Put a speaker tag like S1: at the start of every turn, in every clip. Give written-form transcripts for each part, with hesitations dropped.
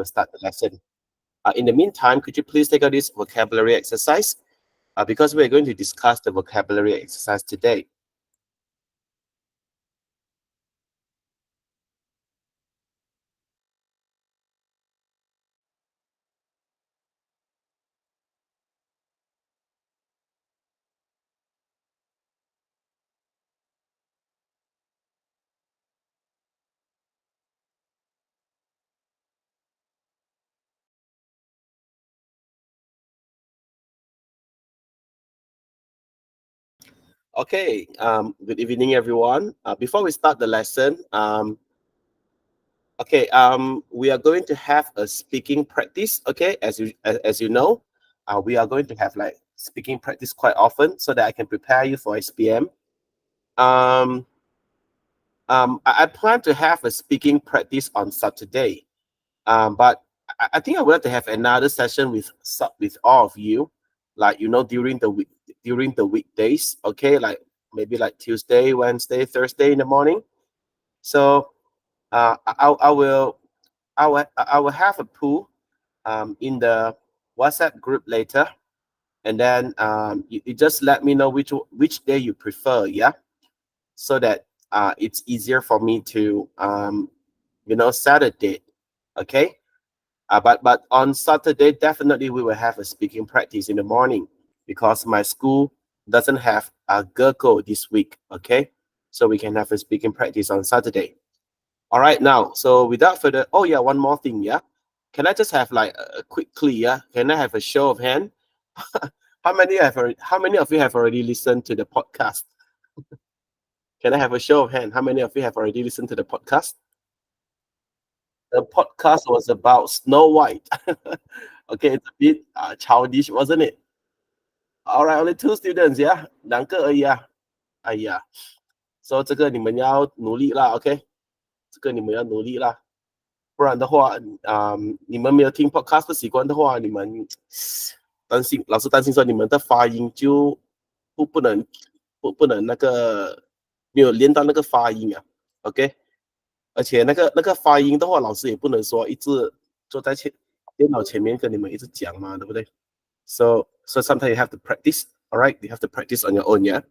S1: will start the lesson. In the meantime, could you please take out this vocabulary exercise? Because we're going to discuss the vocabulary exercise today. Okay, good evening, everyone. Before we start the lesson, we are going to have a speaking practice. Okay, as you know, we are going to have like speaking practice quite often so that I can prepare you for SPM. I plan to have a speaking practice on Saturday, but I think I would like to have another session with all of you, like during the weekdays. Okay, like maybe like Tuesday, Wednesday, Thursday in the morning. So I will have a pool in the WhatsApp group later, and then you just let me know which day you prefer, yeah, so that it's easier for me to set a date. Okay, but on Saturday definitely we will have a speaking practice in the morning because my school doesn't have a GERCO this week. Okay, so we can have a speaking practice on Saturday. All right, now, so without further, oh yeah, one more thing, yeah. Can I just have like a quickly, yeah? Can I have a show of hand? How many of you have already listened to the podcast? Can I have a show of hand? How many of you have already listened to the podcast? The podcast was about Snow White. Okay, it's a bit childish, wasn't it? All right, only 2 students, yeah, 2个而已啊。哎呀，所以这个你们要努力啦 ，OK？ 这个你们要努力啦。不然的话，你们没有听 podcast 的习惯的话，你们老师担心说你们的发音就不能那个没有练到那个发音啊 ，OK？ 而且那个发音的话，老师也不能说一直坐在电脑前面跟你们一直讲嘛，对不对？So sometimes you have to practice, all right? You have to practice on your own, yeah?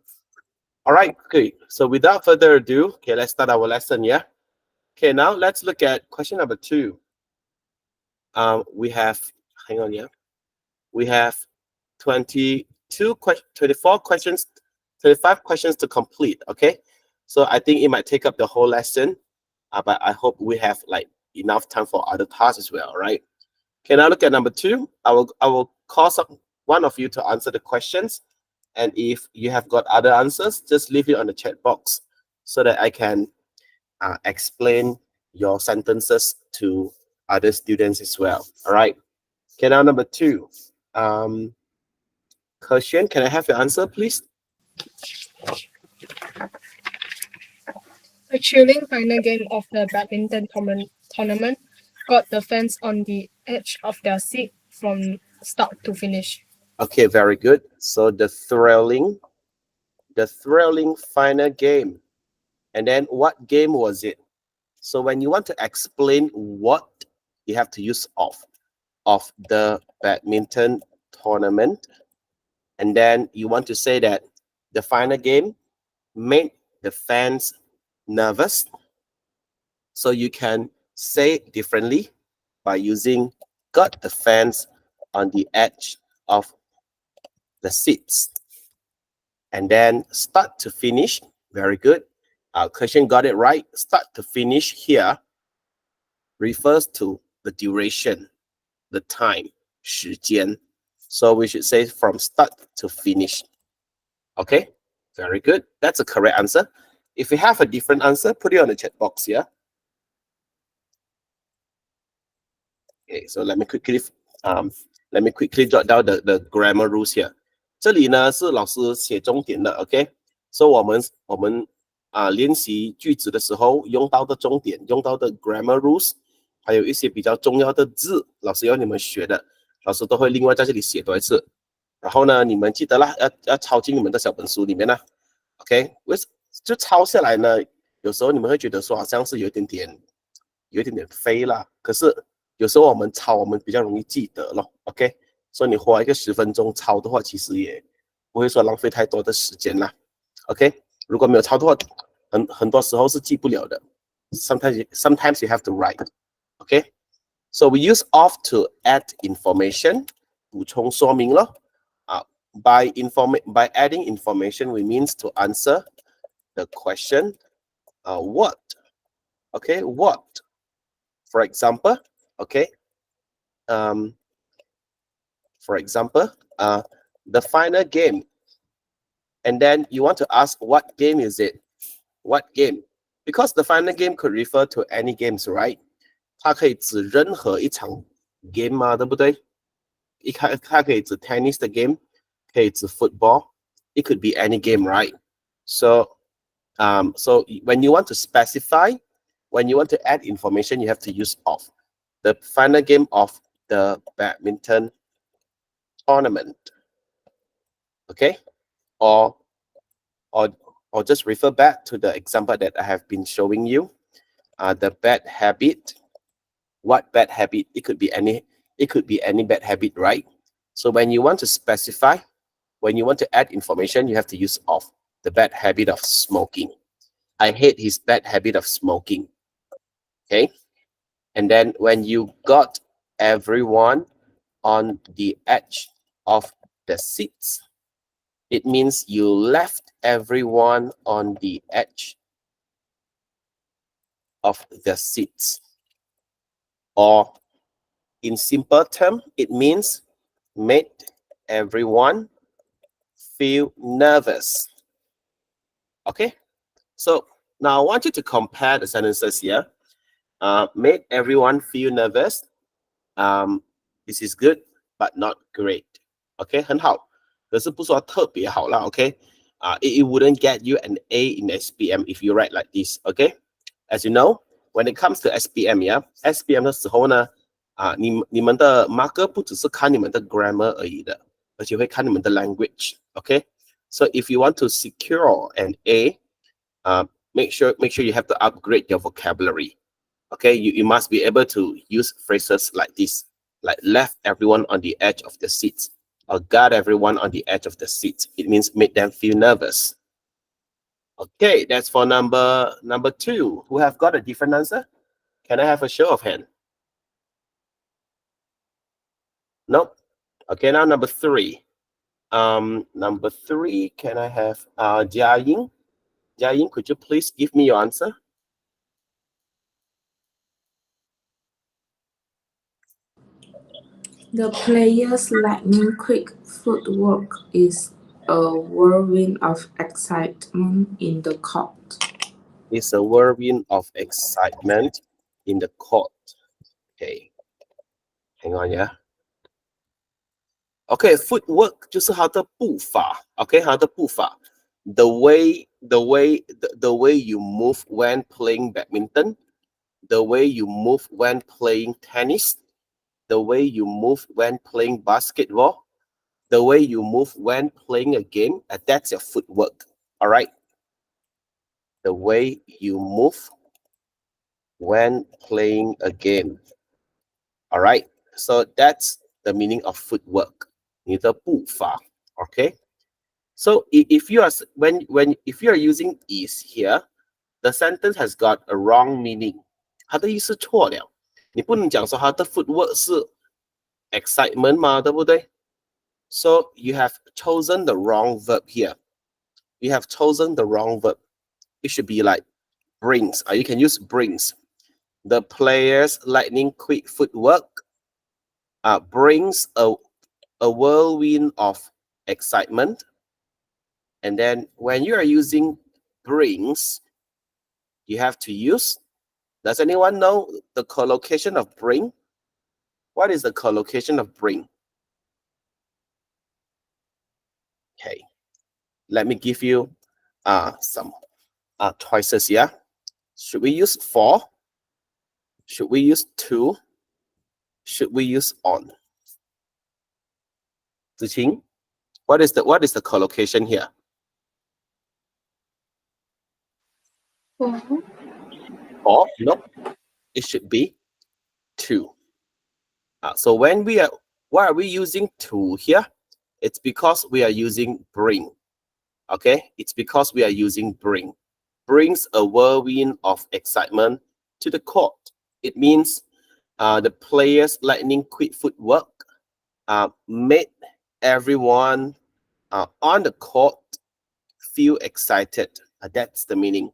S1: All right, okay. So without further ado, okay, let's start our lesson, yeah? Okay, now let's look at question number 2. We have, hang on, yeah. We have 24 questions, 25 questions to complete, okay? So I think it might take up the whole lesson, but I hope we have like enough time for other tasks as well, right? Okay, now look at number 2. I will call one of you to answer the questions. And if you have got other answers, just leave it on the chat box so that I can explain your sentences to other students as well. All right. Okay, now number 2. Kersian, can I have your answer, please?
S2: A chilling final game of the badminton tournament got the fans on the edge of their seat from start to finish.
S1: Okay, very good. So the thrilling final game. And then what game was it? So when you want to explain what, you have to use of the badminton tournament. And then you want to say that the final game made the fans nervous. So you can say it differently by using got the fans on the edge of the seats. And then start to finish. Very good. Question got it right. Start to finish here refers to the duration, the time, 时间. So we should say from start to finish. Okay, very good. That's a correct answer. If you have a different answer, put it on the chat box, yeah? Okay, so let me quickly jot down the grammar rules here. 这里呢是老师写重点的 ，OK？ 所以我们练习句子的时候用到的重点，用到的 grammar rules， 还有一些比较重要的字，老师要你们学的，老师都会另外在这里写多一次。然后呢，你们记得啦，要抄进你们的小本书里面啦 ，OK？ 就抄下来呢，有时候你们会觉得说好像是有一点点飞啦，可是有时候我们抄我们比较容易记得咯 OK， 所以你花一个10分钟抄的话，其实也不会说浪费太多的时间啦 OK， 如果没有抄的话，很多时候是记不了的。Sometimes you have to write. Okay, so we use of to add information, 补充说明咯。By adding information, we means to answer the question, what? Okay, what? For example, okay, for example, the final game, and then you want to ask what game is it? What game? Because the final game could refer to any games, right? 它可以指任何一场 game 嘛，对不对？它可以指 tennis 的 game， 可以指 football. It could be any game, right? So when you want to specify, when you want to add information, you have to use of. The final game of the badminton tournament. Okay? Or just refer back to the example that I have been showing you. The bad habit. What bad habit? It could be any bad habit, right? So when you want to specify, when you want to add information, you have to use of. The bad habit of smoking. I hate his bad habit of smoking. Okay. And then when you got everyone on the edge of the seats, it means you left everyone on the edge of the seats. Or in simple term, it means made everyone feel nervous. Okay, so now I want you to compare the sentences here. Made everyone feel nervous. This is good, but not great. Okay, 很好，可是不说特别好啦。Okay, it wouldn't get you an A in SPM if you write like this. Okay, as you know, when it comes to SPM, yeah, SPM 的时候呢，你们的 marker 不只是看你们的 grammar 而已的，而且会看你们的 language. Okay, so if you want to secure an A, make sure you have to upgrade your vocabulary. Okay, you must be able to use phrases like this, like left everyone on the edge of the seat, or got everyone on the edge of the seat. It means make them feel nervous. Okay, that's for number 2. Who have got a different answer? Can I have a show of hand? Nope. Okay, now number 3. Number 3, can I have Jia Ying? Jia Ying, could you please give me your answer?
S3: The player's lightning quick footwork is a whirlwind of excitement in the court.
S1: It's a whirlwind of excitement in the court. Okay, hang on, yeah. Okay, footwork 就是它的步伐。Okay, 它的步伐。The way you move when playing badminton, the way you move when playing tennis, the way you move when playing basketball, the way you move when playing a game, that's your footwork. All right. The way you move when playing a game. All right. So that's the meaning of footwork. 你的步伐. Okay. So if you are if you are using is here, the sentence has got a wrong meaning. 它的意思错了。你不能讲说它的 footwork 是 excitement 嘛，对不对？ So you have chosen the wrong verb here. You have chosen the wrong verb. It should be like brings. You can use brings. The player's lightning quick footwork brings a whirlwind of excitement. And then when you are using brings, you have to use. Does anyone know the collocation of bring? What is the collocation of bring? Okay, let me give you some choices here. Should we use for? Should we use to? Should we use on? Ziqing, what is the collocation here? Or no, it should be to. So when why are we using to here? It's because we are using bring. Okay, it's because we are using bring. Brings a whirlwind of excitement to the court. It means the players' lightning quick footwork made everyone on the court feel excited. That's the meaning.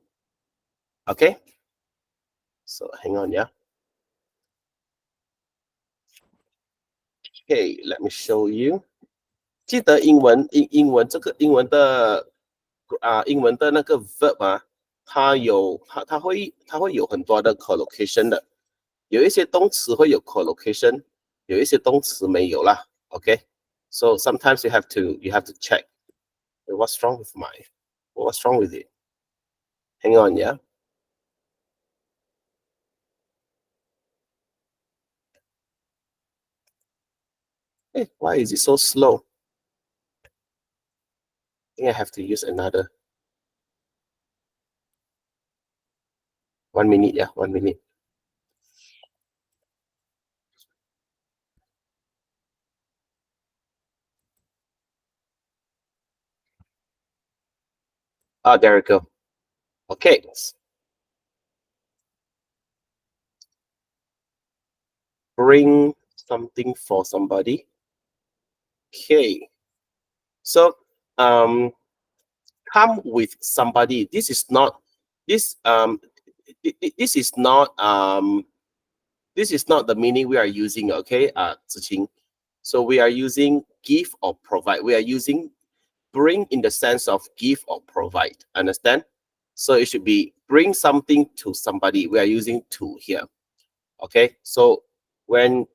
S1: Okay, so hang on, yeah. Okay, let me show you. 记得英文这个英文的那个 verb 啊，它会有很多的 collocation 的，有一些动词会有 collocation， 有一些动词没有啦。Okay, so sometimes you have to check what's wrong with it. Hang on, yeah. Hey, why is it so slow? I think I have to use another. 1 minute, yeah, 1 minute. There we go. Okay. Bring something for somebody. Okay. So come with somebody. This is not the meaning we are using, okay, Ziqing. So we are using give or provide. We are using bring in the sense of give or provide. Understand? So it should be bring something to somebody. We are using to here. Okay. So when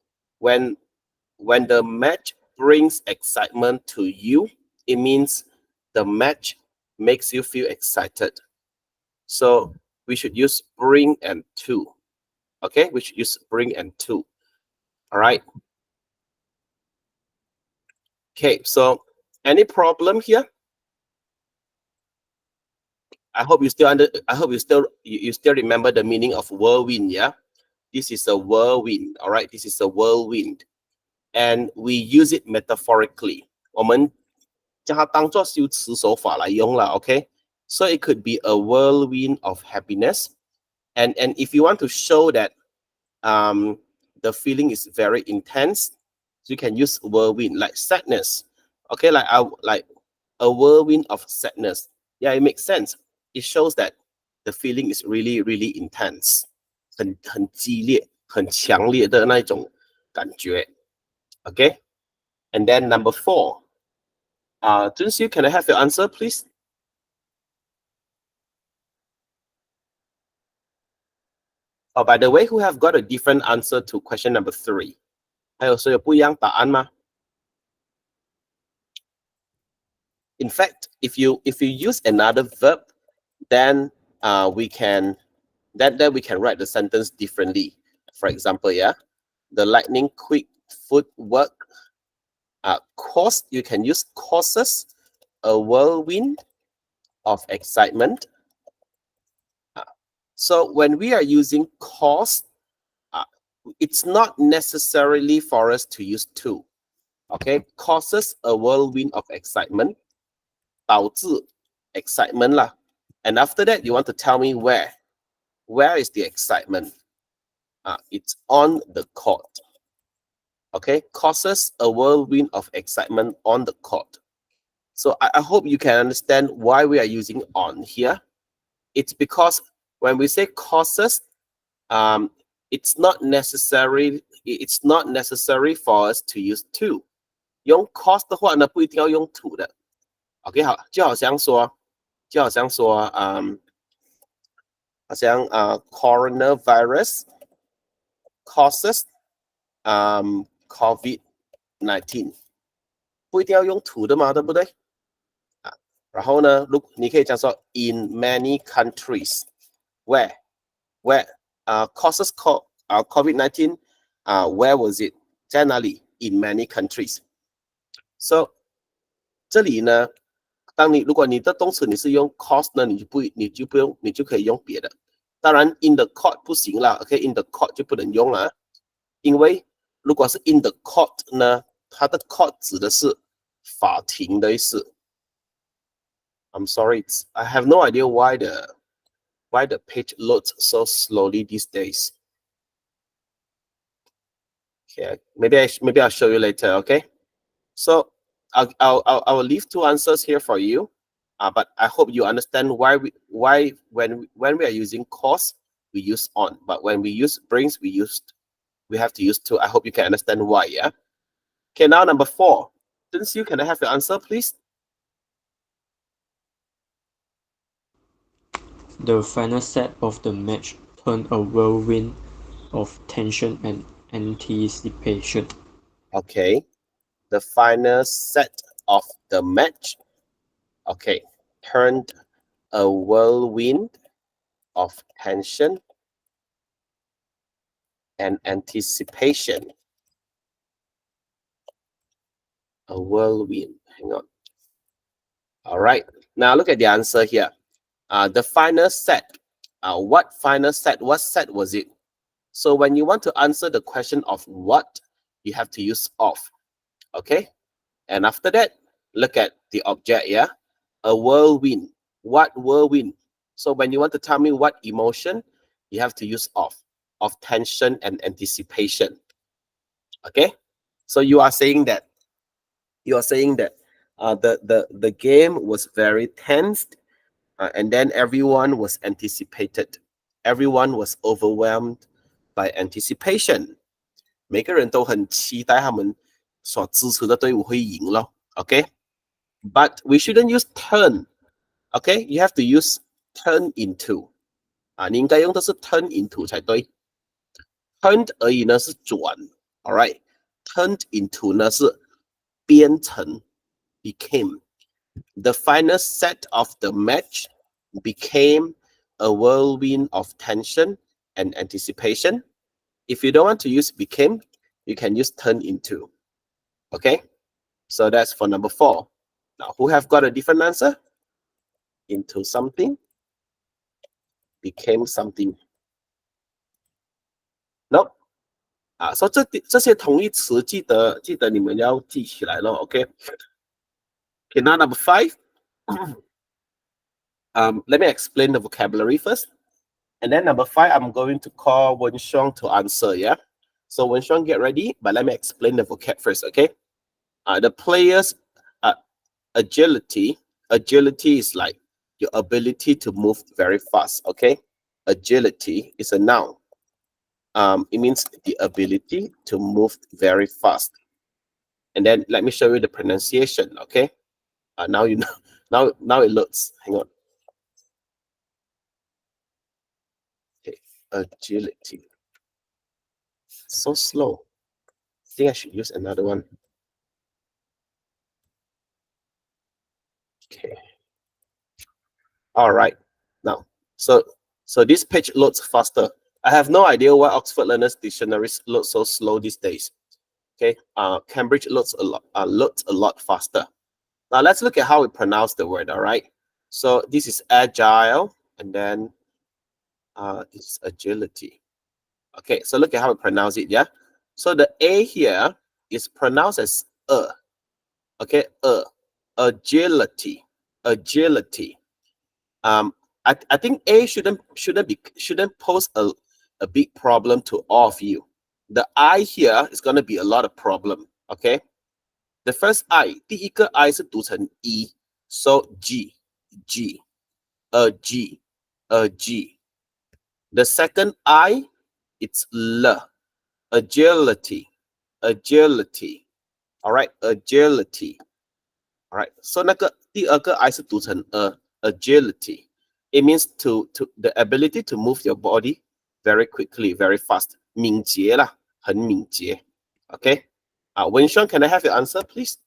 S1: the match brings excitement to you, it means the match makes you feel excited. So we should use bring and to. Okay, we should use bring and to. All right. Okay, so any problem here? I hope you still you still remember the meaning of whirlwind, yeah? This is a whirlwind, all right? This is a whirlwind. And we use it metaphorically. 我们将它当作修辞手法来用啦, okay? So it could be a whirlwind of happiness. And if you want to show that the feeling is very intense, you can use whirlwind, like sadness. Okay, like a whirlwind of sadness. Yeah, it makes sense. It shows that the feeling is really, really intense. 很激烈, 很强烈的那种感觉. Okay, and then number 4. Junxiu, can I have your answer, please? Oh, by the way, who have got a different answer to question number 3? 还有谁有不一样答案吗? In fact, if you use another verb, then we can write the sentence differently. For example, yeah, the lightning quick footwork you can use causes a whirlwind of excitement. So when we are using cause, it's not necessarily for us to use to. Okay, causes a whirlwind of excitement. 导致 excitement lah. And after that, you want to tell me where is the excitement? It's on the court. Okay, causes a whirlwind of excitement on the court. So I hope you can understand why we are using on here. It's because when we say causes, it's not necessary for us to use to. 用 cause 的话呢，不一定要用 to 的。OK， 好，就好像说coronavirus causes COVID-19， 不一定要用 to 的嘛，对不对？然后呢，你可以讲说 in many countries where causes COVID-19 where was it？ 在哪里 ？In many countries。So 这里呢，如果你的动词你是用 cause 呢，你就可以用别的。当然 in the court 不行啦 ，OK，in the court 就不能用了，因为如果是 in the court 呢，它的 court 指的是法庭的意思。I'm sorry, I have no idea why the page loads so slowly these days. Okay, maybe I'll show you later. Okay, so I will leave 2 answers here for you. But I hope you understand why when we are using cause we use on, but when we use brings we have to use to. I hope you can understand why. Yeah. Okay. Now number 4. Since you can I have your answer, please?
S4: The final set of the match turned a whirlwind of tension and anticipation.
S1: Okay. The final set of the match. Okay. Turned a whirlwind of tension and anticipation. A whirlwind. Hang on. All right. Now look at the answer here. The final set. What final set? What set was it? So when you want to answer the question of what, you have to use of. Okay. And after that, look at the object. Yeah. A whirlwind. What whirlwind? So when you want to tell me what emotion, you have to use of tension and anticipation. Okay. So you are saying that the game was very tensed, and then everyone was anticipated. Everyone was overwhelmed by anticipation. 每个人都很期待他们所支持的队伍会赢咯。Okay, but we shouldn't use turn. Okay, you have to use turn into. 你应该用的是 turn into 才对。Turned 而已呢是转。All right, turned into 呢是变成 became. The final set of the match became a whirlwind of tension and anticipation. If you don't want to use became, you can use turn into. Okay, so that's for number 4. Now, who have got a different answer? Into something, became something. Nope. 所以这些同义词记得你们要记起来咯。Okay. Okay, now number 5. Let me explain the vocabulary first. And then number 5, I'm going to call Wenxiong to answer, yeah? So Wenxiong, get ready, but let me explain the vocab first, okay? The players' agility is like your ability to move very fast, okay? Agility is a noun. It means the ability to move very fast. And then let me show you the pronunciation, okay? Now you know. Now it looks. Hang on. Okay, agility. So slow. I think I should use another one. Okay. All right. Now, so this page loads faster. I have no idea why Oxford Learners Dictionaries load so slow these days. Okay. Cambridge loads a lot faster. Now let's look at how we pronounce the word. All right. So this is agile, and then it's agility. Okay. So look at how we pronounce it. Yeah. So the A here is pronounced as okay, agility. I think A shouldn't pose a big problem to all of you. The I here is going to be a lot of problem. Okay, the first I 第一个 I 是读成 E, so G. The second I, it's L. Agility. All right, agility. All right, so 那个第二个 I 是读成agility. It means to the ability to move your body very quickly, very fast. 敏捷啦，很敏捷。Okay. Wenxiong, can I have your answer, please?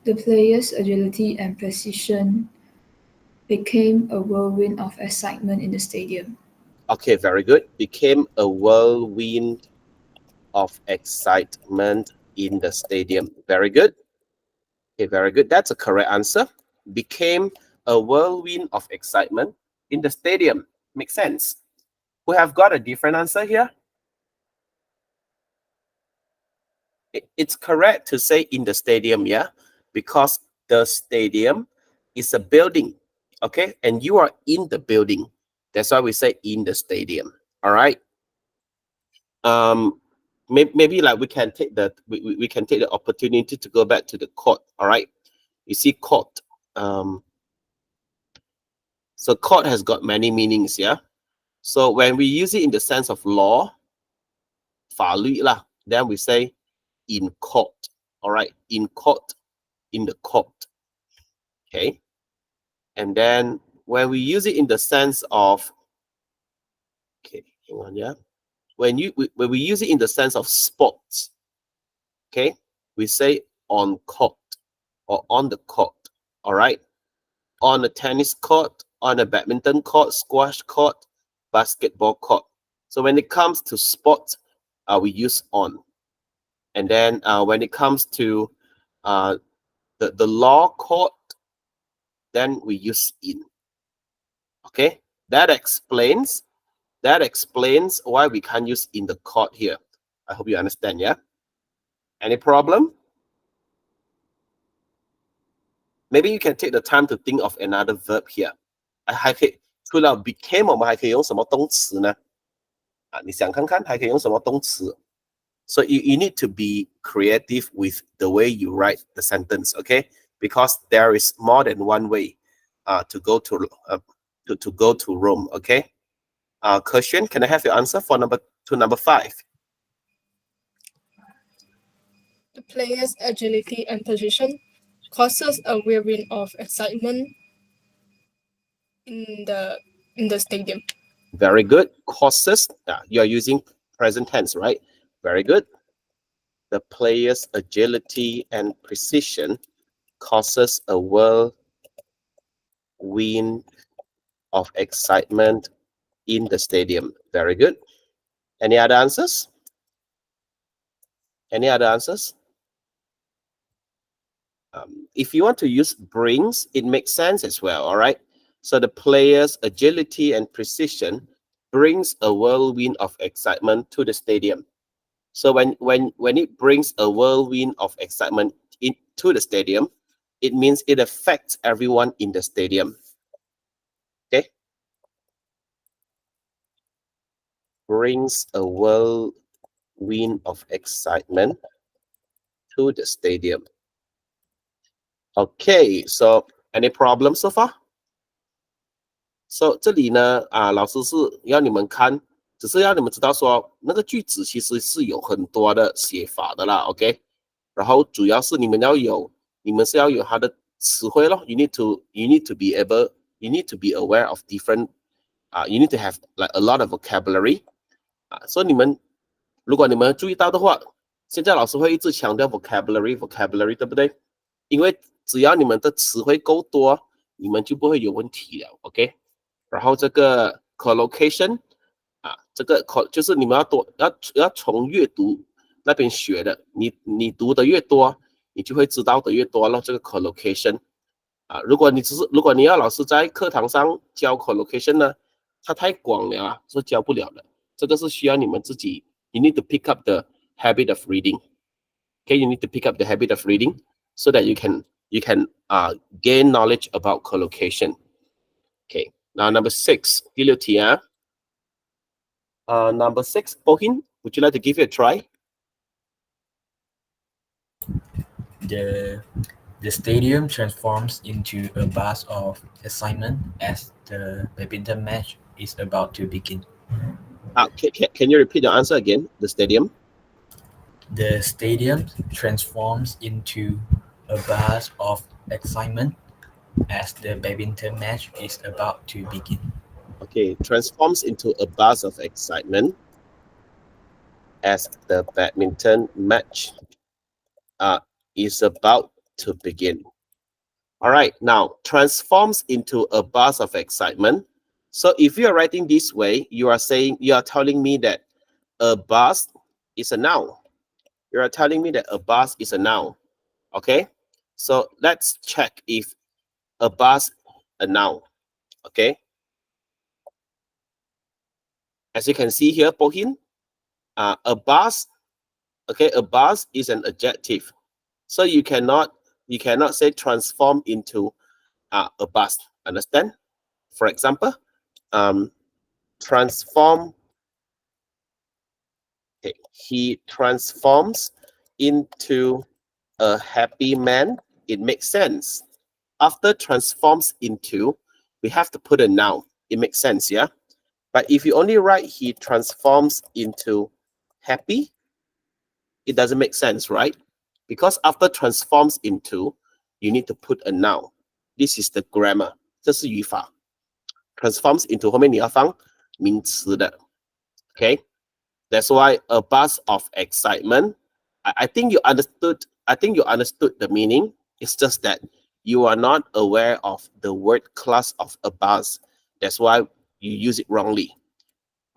S5: The players' agility and precision became a whirlwind of excitement in the stadium.
S1: Okay, very good. Became a whirlwind of excitement in the stadium. Very good. Okay, very good. That's a correct answer. Became a whirlwind of excitement in the stadium. Makes sense. We have got a different answer here. It's correct to say in the stadium, yeah, because the stadium is a building, okay, and you are in the building. That's why we say in the stadium. All right. Maybe like we can take the opportunity to go back to the court. All right. You see court. So court has got many meanings, yeah. So when we use it in the sense of law, 法律啦, then we say in court. All right, in court, in the court. Okay. And then when we use it in the sense of, okay, hang on, yeah. When we use it in the sense of sports, okay, we say on court or on the court. All right, on a tennis court, on a badminton court, squash court, basketball court. So when it comes to sports, we use on. And then when it comes to the law court, then we use in. Okay, that explains why we can't use in the court here. I hope you understand, yeah? Any problem? Maybe you can take the time to think of another verb here. 除了 became 我们还可以用什么动词呢？你想看看还可以用什么动词？ So you need to be creative with the way you write the sentence, okay? Because there is more than one way to go to Rome, okay? Question, can I have your answer for number 5?
S2: The player's agility and position causes a whirlwind of excitement in the stadium.
S1: Very good. Causes, you are using present tense, right? Very good. The player's agility and precision causes a whirlwind of excitement in the stadium. Very good. Any other answers? Any other answers? If you want to use brings, it makes sense as well, all right? So the player's agility and precision brings a whirlwind of excitement to the stadium. So when it brings a whirlwind of excitement into the stadium, it means it affects everyone in the stadium. Okay? Brings a whirlwind of excitement to the stadium. Okay, so any problems so far? So 这里呢，老师是要你们看，只是要你们知道说那个句子其实是有很多的写法的啦 ，OK？ 然后主要是你们是要有它的词汇咯。You need to be aware of different you need to have like a lot of vocabulary 所以如果你们注意到的话，现在老师会一直强调 vocabulary， 对不对？因为只要你们的词汇够多，你们就不会有问题了 ，OK？ 然后这个 collocation 这个就是你们要从阅读那边学的，你读的越多，你就会知道的越多了。这个 collocation 如果你要老师在课堂上教 collocation 呢，它太广了是教不了的。这个是需要你们自己 ，you need to pick up the habit of reading. Okay, you need to pick up the habit of reading so that you can gain knowledge about collocation. Okay, now number 6, 第6题啊。Number 6, Bohin, would you like to give it a try?
S6: The stadium transforms into a buzz of excitement as the badminton match is about to begin.
S1: Can you repeat your answer again? The stadium?
S6: The stadium transforms into a buzz of excitement as the badminton match is about to begin.
S1: Okay, transforms into a buzz of excitement as the badminton match is about to begin. All right, now transforms into a buzz of excitement. So if you are writing this way, you are telling me that a buzz is a noun. You are telling me that a buzz is a noun. Okay, so let's check if a buzz a noun. Okay. As you can see here, Pohin, a bus, okay, a bus is an adjective. So you cannot say transform into a bus. Understand? For example, transform. Okay, he transforms into a happy man. It makes sense. After transforms into, we have to put a noun. It makes sense, yeah? But if you only write he transforms into happy, it doesn't make sense, right? Because after transforms into, you need to put a noun. This is the grammar. 这是语法。Transforms into 后面你要放名词的。Okay? That's why a burst of excitement. I think you understood. I think you understood the meaning. It's just that you are not aware of the word class of a buzz. That's why you use it wrongly.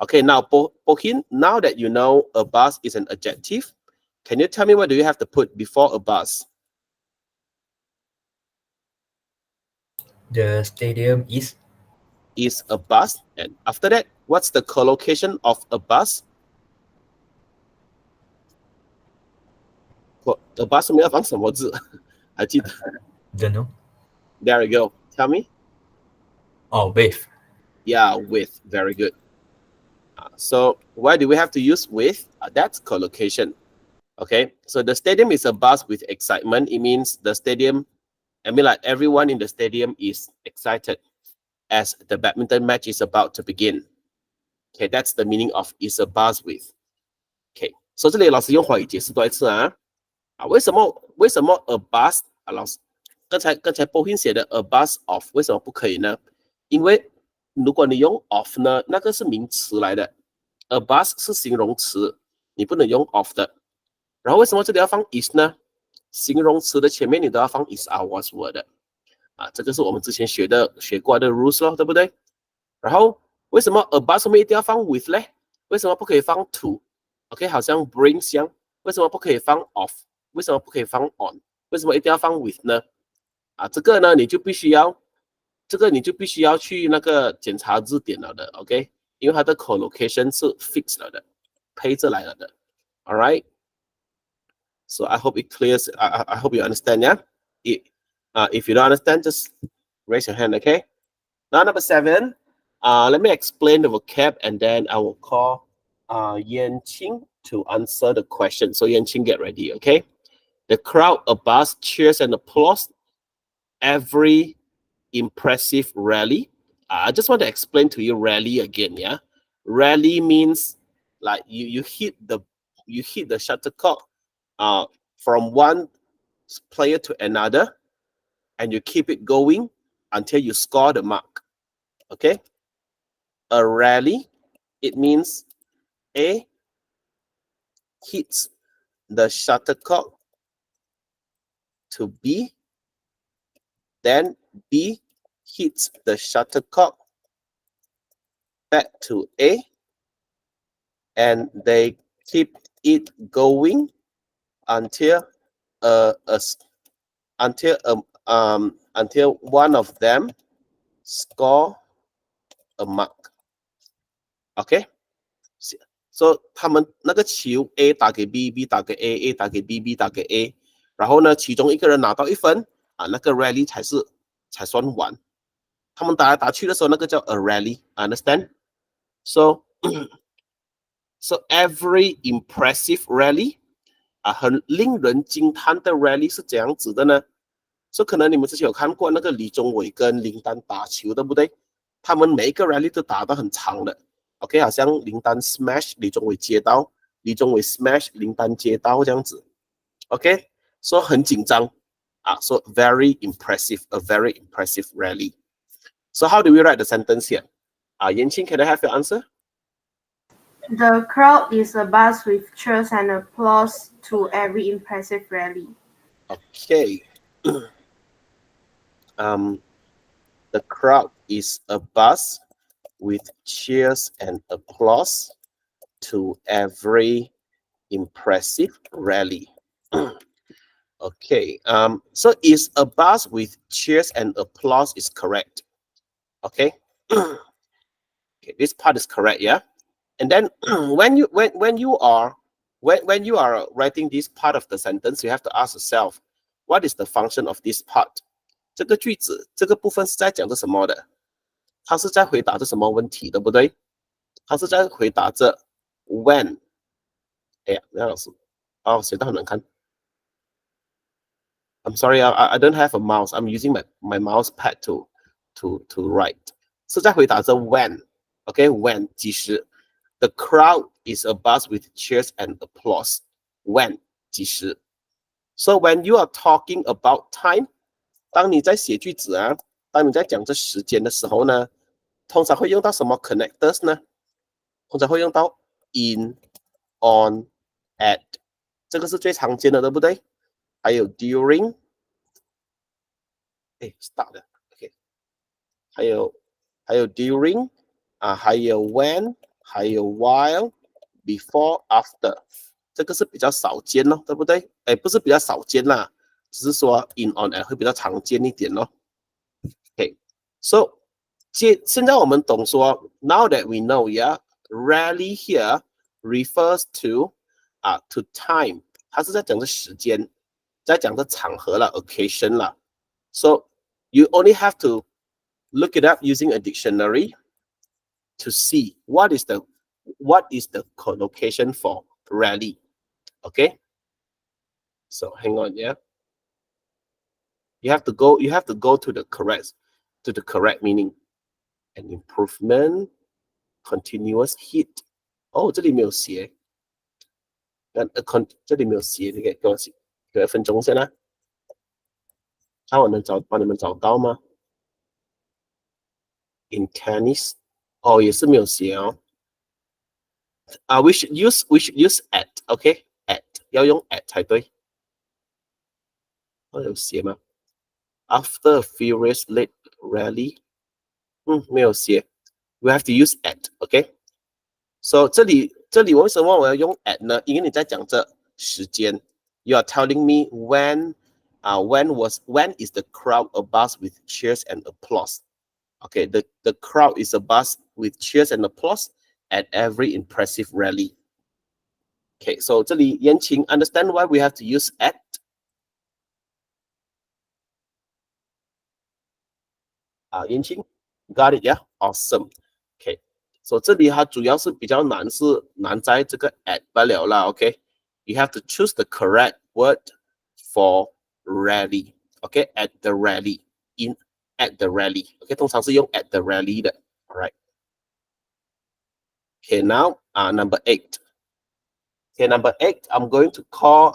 S1: Okay, now Pohin, now that you know a buzz is an adjective, can you tell me what do you have to put before a buzz?
S6: The stadium is
S1: a bus, and after that, what's the collocation of a bus? A bus 没有放什么字？还记得
S6: don't know.
S1: There you go. Tell me.
S6: Oh, with.
S1: Yeah, with. Very good. So why do we have to use with? That's collocation. Okay, so the stadium is a buzz with excitement. It means the stadium, I mean, like everyone in the stadium is excited as the badminton match is about to begin. Okay, that's the meaning of is a buzz with. Okay, so 这里老师用华语解释多一次啊。为什么 a buzz 啊？老师刚才 Pohin 写的 a buzz of 为什么不可以呢？因为如果你用 of 呢，那个是名词来的 ，a buzz 是形容词，你不能用 of 的。然后为什么这里要放 is 呢？形容词的前面你都要放 is are was were 的。这个是我们之前学过的 rules 咯，对不对？然后为什么 a buzz 后面一定要放 with 呢？为什么不可以放 to？OK， 好像 brings 一样，为什么不可以放 of？为什么不可以放 on？ 为什么一定要放 with 呢？这个呢你就必须要去那个检查字典了的 ，OK？ 因为它的 collocation 是 fixed 了的，配着来了的 ，All right？ So I hope it clears. I hope you understand, yeah? If you don't understand, just raise your hand, okay? Now number 7, let me explain the vocab and then I will call Yan Qing to answer the question. So Yan Qing, get ready, okay? The crowd abuzz, cheers and applause every impressive rally. I just want to explain to you rally again, yeah? Rally means like you hit the shuttlecock from one player to another, and you keep it going until you score the mark. Okay? A rally, it means A hits the shuttlecock to B, then B hits the shuttlecock back to A, and they keep it going until one of them score a mark. Okay? So 他们那个球 A 打给 B，B 打给 A，A 打给 B，B 打给 A， 然后呢，其中一个人拿到1分那个 rally 才算完。他们打来打去的时候，那个叫 a rally. Understand? So every impressive rally 很令人惊叹的 rally 是怎样子的呢？所以可能你们之前有看过那个李宗伟跟林丹打球，对不对？他们每一个 rally 都打得很长的 ，OK， 好像林丹 smash 李宗伟接到，李宗伟 smash 林丹接到这样子 ，OK， 所以很紧张so very impressive, a very impressive rally. So how do we write the sentence here? Yan Qing, can I have your answer?
S7: The crowd is abuzz with cheers and applause to every impressive rally.
S1: Okay. The crowd is abuzz with cheers and applause to every impressive rally. Okay. So is abuzz with cheers and applause is correct. Okay. Okay, this part is correct, yeah? And then when you are writing this part of the sentence, you have to ask yourself, what is the function of this part? 这个句子这个部分是在讲着什么的？它是在回答着什么问题，对不对？它是在回答着 when。哎呀，梁老师，哦，写得很难看。I'm sorry, I don't have a mouse. I'm using my mouse pad to write. 是在回答着 when. Okay, when 几时 the crowd is abuzz with cheers and applause. When 几时 So when you are talking about time, 当你在写句子啊，当你在讲这时间的时候呢，通常会用到什么 connectors 呢？通常会用到 in, on, at， 这个是最常见的，对不对？还有 during， 哎 ，start 的 ，OK， 还有 during 啊，还有 when， 还有 while， before， after， 这个是比较少见咯，对不对？哎，不是比较少见啦，只是说 in on at 会比较常见一点咯。OK，so 现在我们懂说 ，now that we know, yeah, rarely here refers to to time， 它是在讲的时间，在讲的场合啦 ，occasion 啦。So you only have to look it up using a dictionary to see what is the collocation for rarely. Okay. So hang on, yeah. You have to go to the correct meaning. An improvement, continuous hit. 哦，这里没有写。这里没有写，你给我1分钟先啦。看我能帮你们找到吗 ？In tennis， 哦，也是没有写哦。we should use at, okay? At 要用 at 才对。有写吗 ？After a furious late rally， 没有写。We have to use at, okay? So 这里为什么我要用 at 呢？因为你在讲这时间。You are telling me when is the crowd abuzz with cheers and applause? Okay, the crowd is abuzz with cheers and applause at every impressive rally. Okay, so 这里言情 understand why we have to use at? Yan Qing, got it, yeah? Awesome. Okay, so 这里它主要是比较难，是难在这个 at 罢了啦 ，OK? You have to choose the correct word for rally, okay? At the rally, at the rally, okay? 通常是用 at the rally 的 ，alright? Okay, now number 8. Okay, number 8, I'm going to call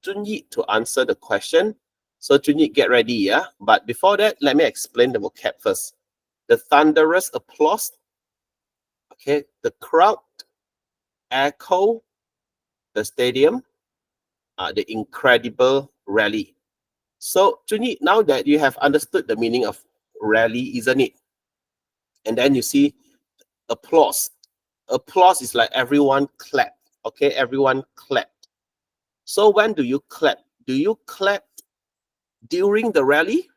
S1: Junyi to answer the question. So Junyi, get ready, yeah? But before that, let me explain the vocab first. The thunderous applause. Okay, the crowd echo the stadium. The incredible rally. So Junyi, now that you have understood the meaning of rally, isn't it? And then you see applause. Applause is like everyone clap. Okay, everyone clap. So when do you clap? Do you clap during the rally?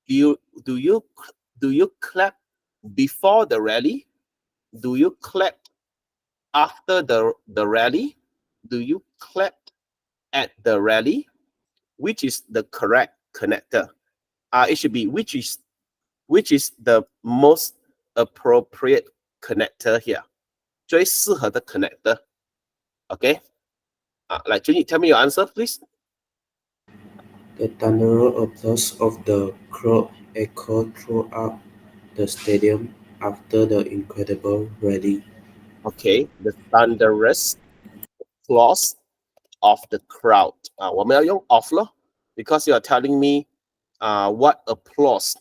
S1: Do you clap before the rally? Do you clap after the rally? Do you clap at the rally? Which is the correct connector? It should be which is the most appropriate connector here? 最适合的 connector. Okay? Like Junyi, tell me your answer, please.
S8: The thunderous applause of the crowd echoed throughout the stadium after the incredible rally.
S1: Okay, the thunderous applause of the crowd. 我们要用 of 咯 because you are telling me what applause.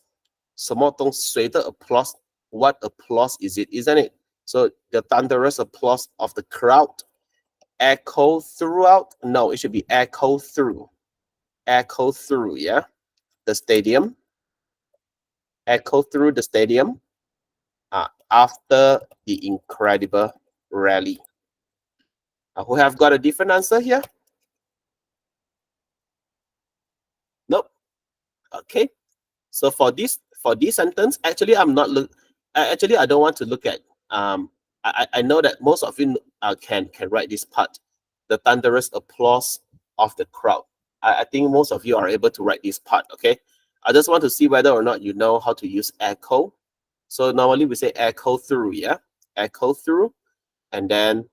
S1: 什么东西谁的 applause? What applause is it, isn't it? So the thunderous applause of the crowd echo throughout. No, it should be echo through. Echo through, yeah. The stadium. Echo through the stadium after the incredible rally. Who have got a different answer here? Nope. Okay. So for this sentence, actually, I don't want to look at I know that most of you can write this part. The thunderous applause of the crowd. I think most of you are able to write this part, okay? I just want to see whether or not you know how to use echo. So normally we say echo through, yeah? Echo through, and then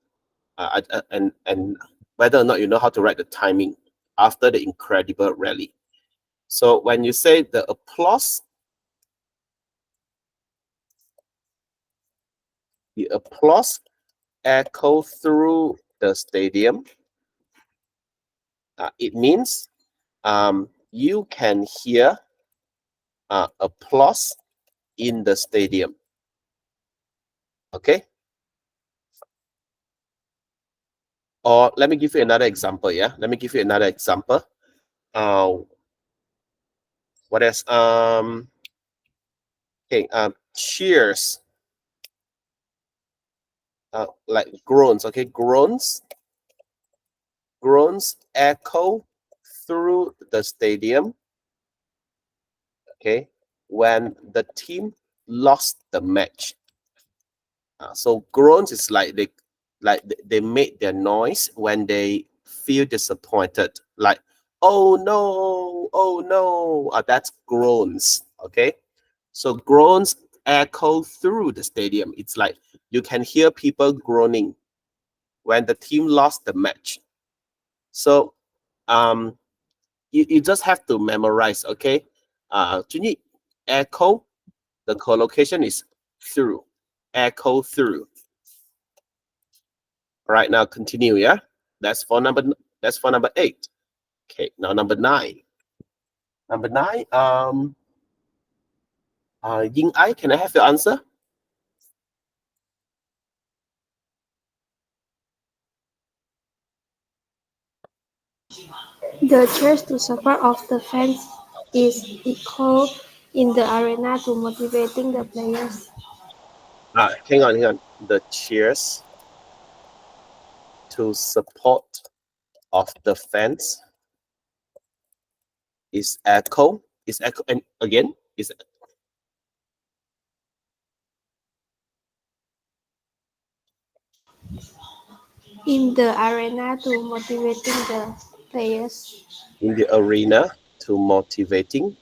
S1: and whether or not you know how to write the timing after the incredible rally. So when you say the applause echo through the stadium, it means you can hear applause in the stadium. Okay? Or let me give you another example, yeah? Let me give you another example. What else? Okay, cheers. Like groans, okay? Groans echo through the stadium, okay, when the team lost the match. So groans is like they made their noise when they feel disappointed, like oh no, that's groans, okay? So groans echo through the stadium. It's like you can hear people groaning when the team lost the match. So you just have to memorize, okay? Junyi, echo, the collocation is through, echo through. All right, now continue, yeah? That's for number 8. Okay, now number 9. Number 9, Ying Ai, can I have your answer?
S9: The cheers to support of the fans is equal in the arena to motivating the players.
S1: Hang on. The cheers to support of the fans is echo. Is echo, and again, is
S9: in the arena to motivating the players.
S1: in the arena to motivating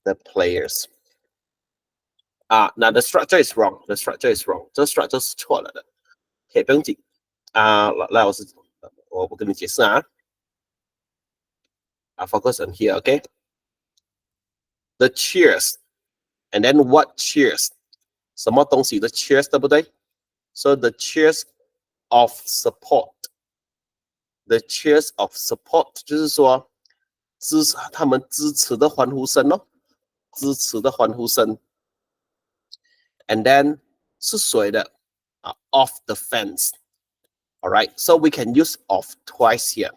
S1: the players. Now the structure is wrong. The structure is错了的。Okay， 不用紧。来，我跟你解释啊。Focus on here, okay? The cheers, and then what cheers? 什么东西的 cheers， 对不对？ So the cheers of support. The cheers of support 就是说他们支持的欢呼声咯，支持的欢呼声。And then 是谁的？Of the fans. All right, so we can use of twice here.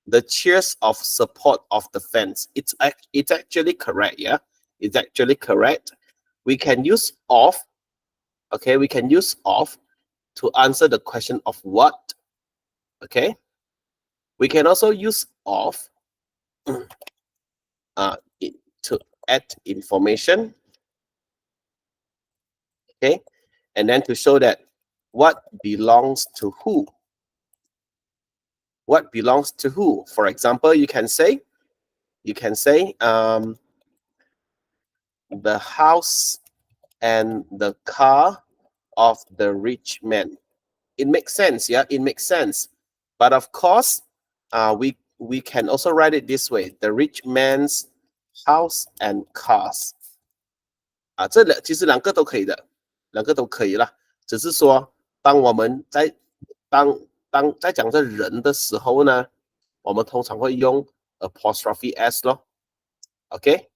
S1: The cheers of support of the fans. It's actually correct, yeah? It's actually correct. We can use of, okay? We can use of to answer the question of what, okay? We can also use of to add information, okay? And then to show that what belongs to who. What belongs to who? For example, you can say the house and the car of the rich man. It makes sense, yeah, it makes sense. But of course, we can also write it this way: the rich man's house and cars. 这其实两个都可以的，两个都可以啦。只是说，当我们在讲这人的时候呢，我们通常会用 apostrophe s 咯 ，OK。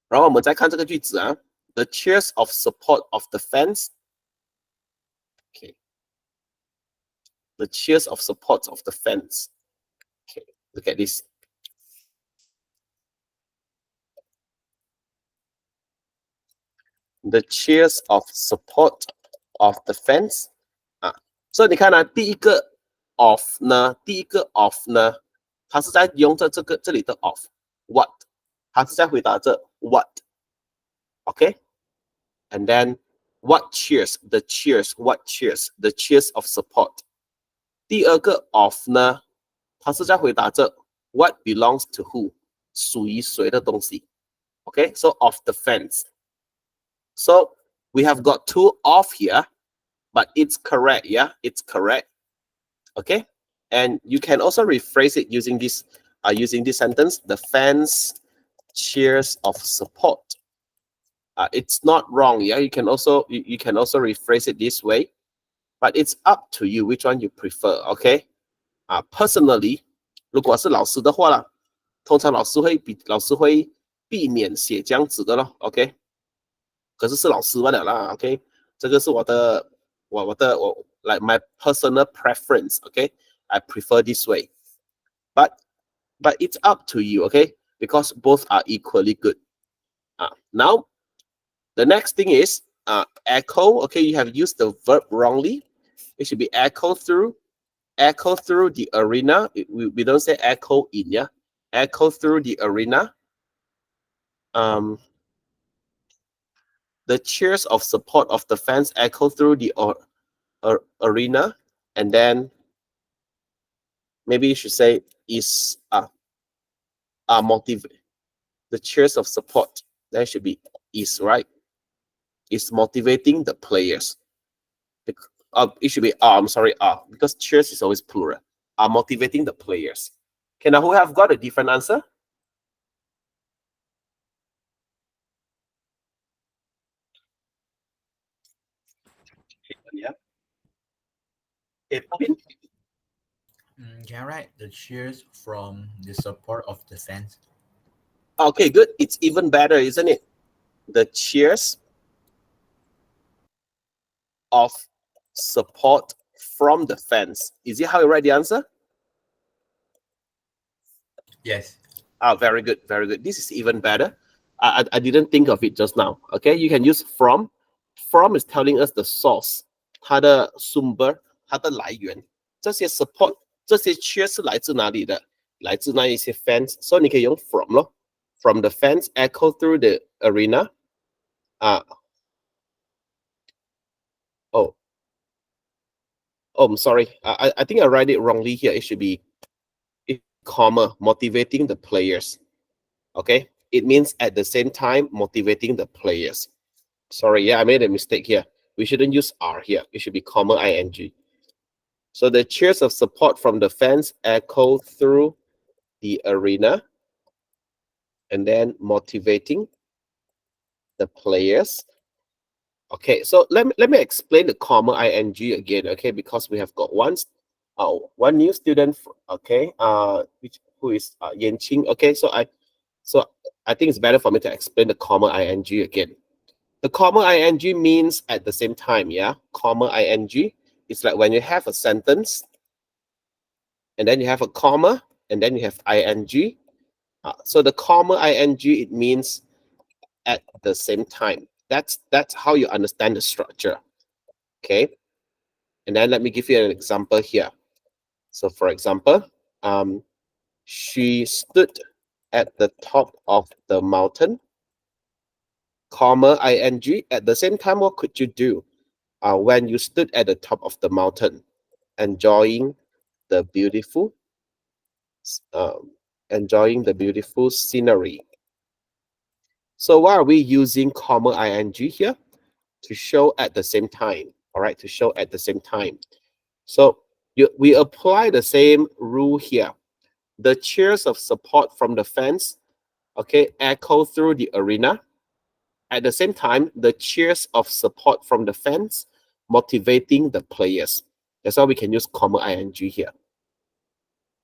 S1: 然后我们再看这个句子啊 ，the cheers of support of the fans。Okay. The cheers of support of the fans. Okay, look at this. The cheers of support of the fans. 所以你看啊，第一个 of 呢，它是在用这里的 of what， 它是在回答这 what，OK？ And then what cheers? The cheers. What cheers? The cheers of support. 第二个 of 呢，它是在回答着 what belongs to who， 属于谁的东西。Okay, so of the fence. So we have got two of here, but it's correct. Yeah, it's correct. Okay, and you can also rephrase it using this sentence. The fence cheers of support. It's not wrong. Yeah, you can also rephrase it this way, but it's up to you which one you prefer. Okay, personally, 如果是老师的话啦，通常老师会避免写这样子的咯。OK， 可是是老师罢了啦。OK， 这个是我like my personal preference. Okay, I prefer this way, but it's up to you. Okay, because both are equally good. Now, the next thing is echo. Okay, you have used the verb wrongly. It should be echo through the arena. We don't say echo in, yeah. Echo through the arena. The cheers of support of the fans echo through the arena, and then maybe you should say is motivate. The cheers of support, that should be is, right? Is motivating the players. It should be I'm sorry, because cheers is always plural. Are motivating the players. Okay, now who have got a different answer? Yeah.
S6: Can I write the cheers from the support of the fans?
S1: Okay, good. It's even better, isn't it? The cheers of support from the fans. Is it how you write the answer?
S6: Yes.
S1: Very good, very good. This is even better. I didn't think of it just now. Okay, you can use from. From is telling us the source, 它的 sumber, 它的来源。这些 support, 这些 cheer 是来自哪里的？来自那一些 fans， 所以你可以用 from 咯。From the fans echo through the arena. I'm sorry. I think I write it wrongly here. It should be comma, motivating the players. Okay, it means at the same time motivating the players. Sorry, yeah, I made a mistake here. We shouldn't use are here. It should be comma ing. So the cheers of support from the fans echo through the arena, and then motivating the players. Okay, so let me explain the comma ing again. Okay, because we have got one new student. Okay, who is Yan Qing. Okay, so I think it's better for me to explain the comma ing again. The comma ing means at the same time. Yeah, comma ing. It's like when you have a sentence, and then you have a comma, and then you have ing. So the comma ing, it means at the same time. That's how you understand the structure. Okay, and then let me give you an example here. So for example, she stood at the top of the mountain, comma ing. At the same time, what could you do when you stood at the top of the mountain, enjoying the beautiful scenery? So why are we using comma ing here? To show at the same time. All right, to show at the same time. So we apply the same rule here. The cheers of support from the fans, okay, echo through the arena. At the same time, the cheers of support from the fans motivating the players. That's why we can use comma ing here.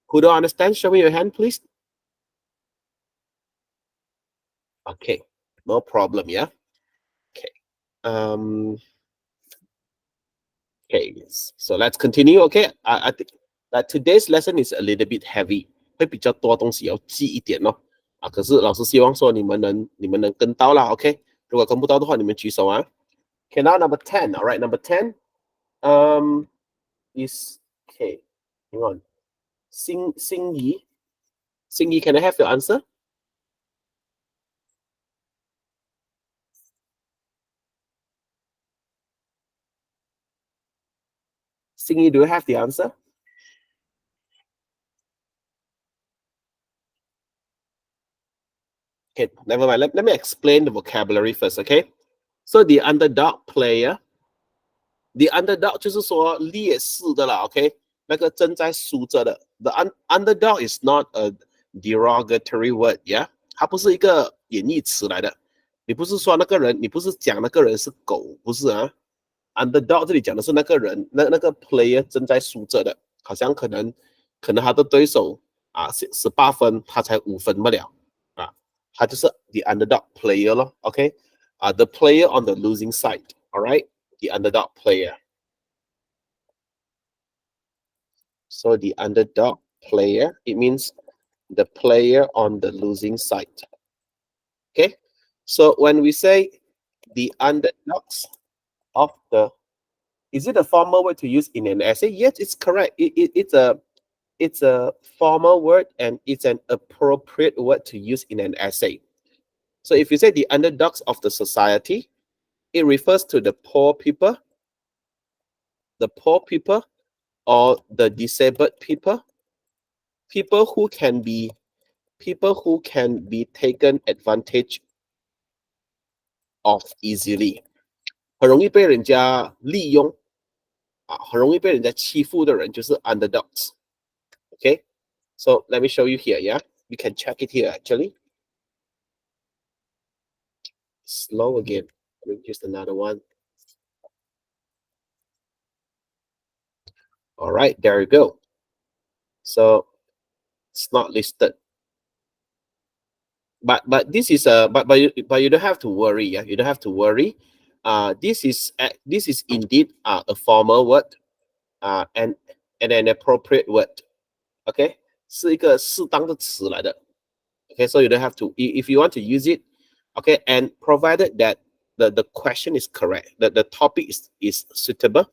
S1: Who don't understand? Show me your hand, please. Okay, no problem, yeah. Okay. Okay, so let's continue. Okay, I think that today's lesson is a little bit heavy. 会比较多东西要记一点咯。可是老师希望说你们能跟到啦。OK， 如果跟不到的话，你们举手啊。Okay, now number 10. All right, number 10. Is okay. Hang on. Xing Yi, can I have your answer? Singy, do you have the answer? Okay, never mind. Let me explain the vocabulary first, okay? So the underdog player, the underdog 就是说劣势的啦 ，OK？ 那个正在输着的。The underdog is not a derogatory word, yeah？ 它不是一个贬义词来的。你不是说那个人，你不是讲那个人是狗，不是啊？Underdog 这里讲的是那个人，那个 player 正在输着的，好像可能他的对手啊18分，他才5分不了啊，他就是 the underdog player 咯 ，OK？ the player on the losing side, all right? The underdog player. So the underdog player, it means the player on the losing side. Okay? So when we say the underdogs of the, is it a formal word to use in an essay? Yes, it's correct. It's a formal word and it's an appropriate word to use in an essay. So if you say the underdogs of the society, it refers to the poor people or the disabled people, people who can be taken advantage of easily， 很容易被人家利用啊，很容易被人家欺负的人就是 underdogs。Okay, so let me show you here. Yeah, you can check it here actually. Slow again. Let me use another one. All right, there you go. So it's not listed. But this is but you don't have to worry. Yeah, you don't have to worry. This is indeed a formal word, and an appropriate word. Okay, 是一个适当的词来的。Okay, so you don't have to if you want to use it. Okay, and provided that the question is correct, that the topic is suitable.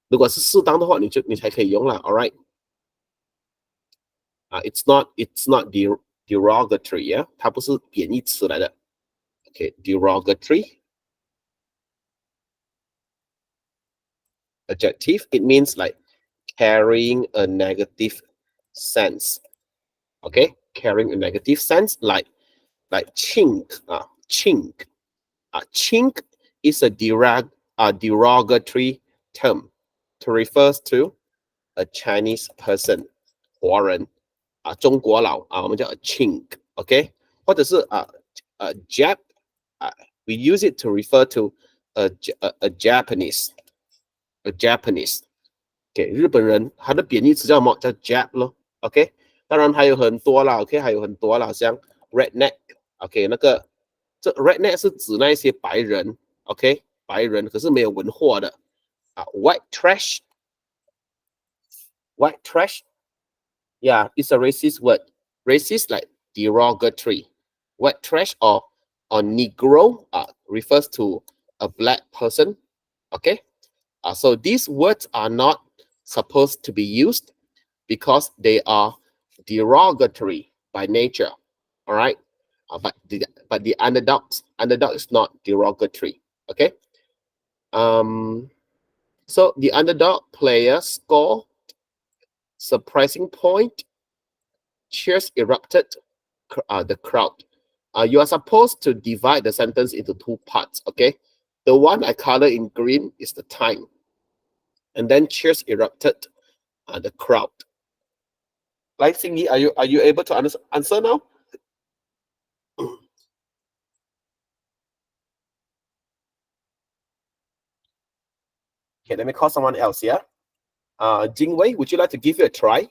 S1: 如果是适当的话，你才可以用啦。All right. It's not derogatory, yeah? 它不是贬义词来的。Okay, derogatory adjective, it means like carrying a negative sense. Okay, carrying a negative sense, like chink, chink. Chink is a derogatory term to refers to a Chinese person, 华人中国佬我们叫 a chink, okay? 或者是Jap, we use it to refer to a Japanese, okay? 日本人它的贬义词叫什么？叫 Jap 咯 ，OK？ 当然还有很多啦 ，OK？ 还有很多啦，像 redneck, OK？ 那个这 redneck 是指那一些白人 ，OK？ 白人可是没有文化的white trash, yeah, it's a racist word. Racist like derogatory. White trash or Negro refers to a black person. Okay, so these words are not supposed to be used because they are derogatory by nature. All right, but the underdog is not derogatory. Okay, so the underdog player score surprising point. Cheers erupted the crowd. You are supposed to divide the sentence into two parts, okay? The one I color in green is the time. And then cheers erupted the crowd. Like Singy, are you able to answer now? Okay, let me call someone else, yeah? Jingwei, would you like to give it a try?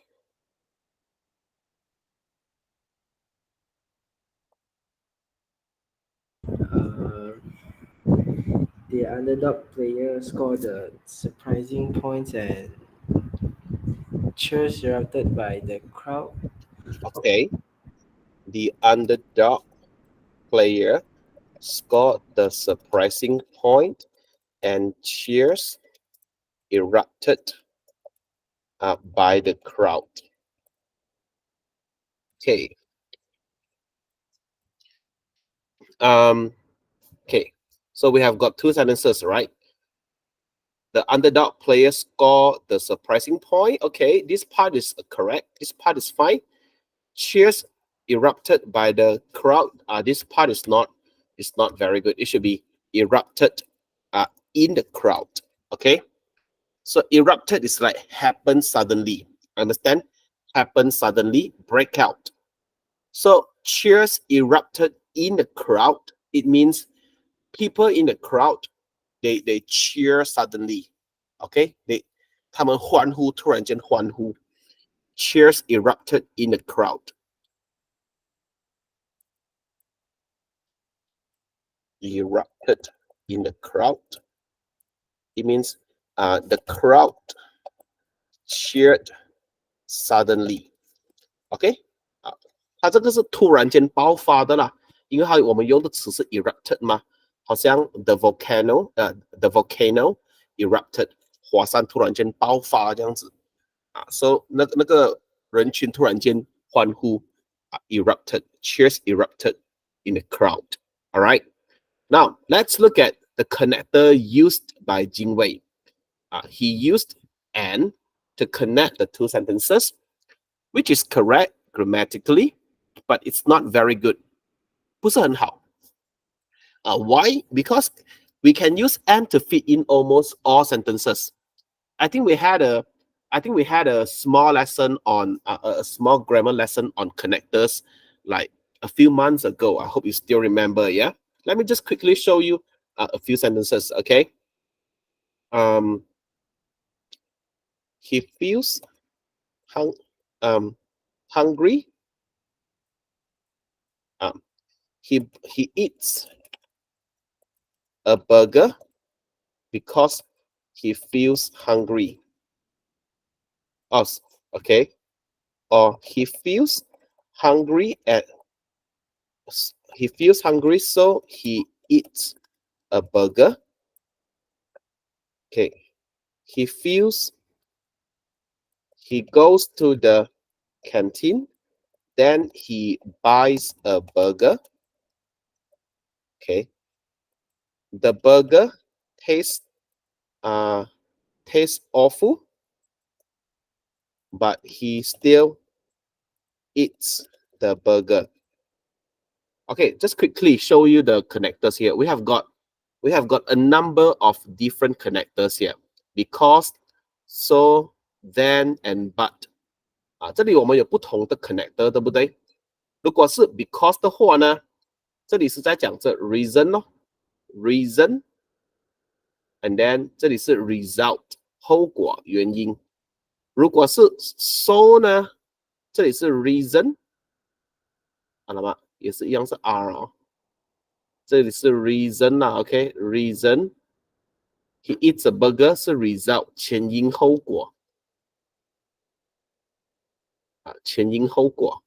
S10: The underdog player scored the surprising points and cheers erupted by the crowd.
S1: Okay. The underdog player scored the surprising point and cheers erupted by the crowd. Okay. Okay. So we have got two sentences, right? the underdog player score the surprising point. Okay, this part is correct. This part is fine. Cheers erupted by the crowd. This part is not very good. It should be erupted in the crowd. Okay, so erupted is like happen suddenly. Understand? Happen suddenly, break out. So cheers erupted in the crowd. It means people in the crowd, they cheer suddenly. Okay, 他们欢呼，突然间欢呼。Cheers erupted in the crowd. Erupted in the crowd. It means the crowd cheered suddenly. OK 它这个是突然间爆发的啦，因为我们用的词是 erupted 嘛，好像 the volcano erupted 火山突然间爆发这样子so 那个人群突然间欢呼erupted, cheers erupted in the crowd. All right. Now let's look at the connector used by Jing Wei. He used and to connect the two sentences, which is correct grammatically, but it's not very good. 不是很好。Why? Because we can use and to fit in almost all sentences. I think we had a small lesson on a small grammar lesson on connectors like a few months ago. I hope you still remember. Yeah. Let me just quickly show you a few sentences. Okay. He feels hungry. He eats a burger because he feels hungry. Oh, okay. Or he feels hungry so he eats a burger. Okay. He goes to the canteen, then he buys a burger. Okay. The burger tastes awful, but he still eats the burger. Okay, just quickly show you the connectors here. We have got a number of different connectors here. Because, so, then, and but. 这里我们有不同的 connector， 对不对？如果是 because 的话呢，这里是在讲这 reason 咯 ，reason， and then 这里是 result 后果原因。如果是 so 呢，这里是 reason， 好了吗？也是一样是 R 哦。这里是 reason 啦 ，OK， reason。He eats a burger 是 result 前因后果。前因后果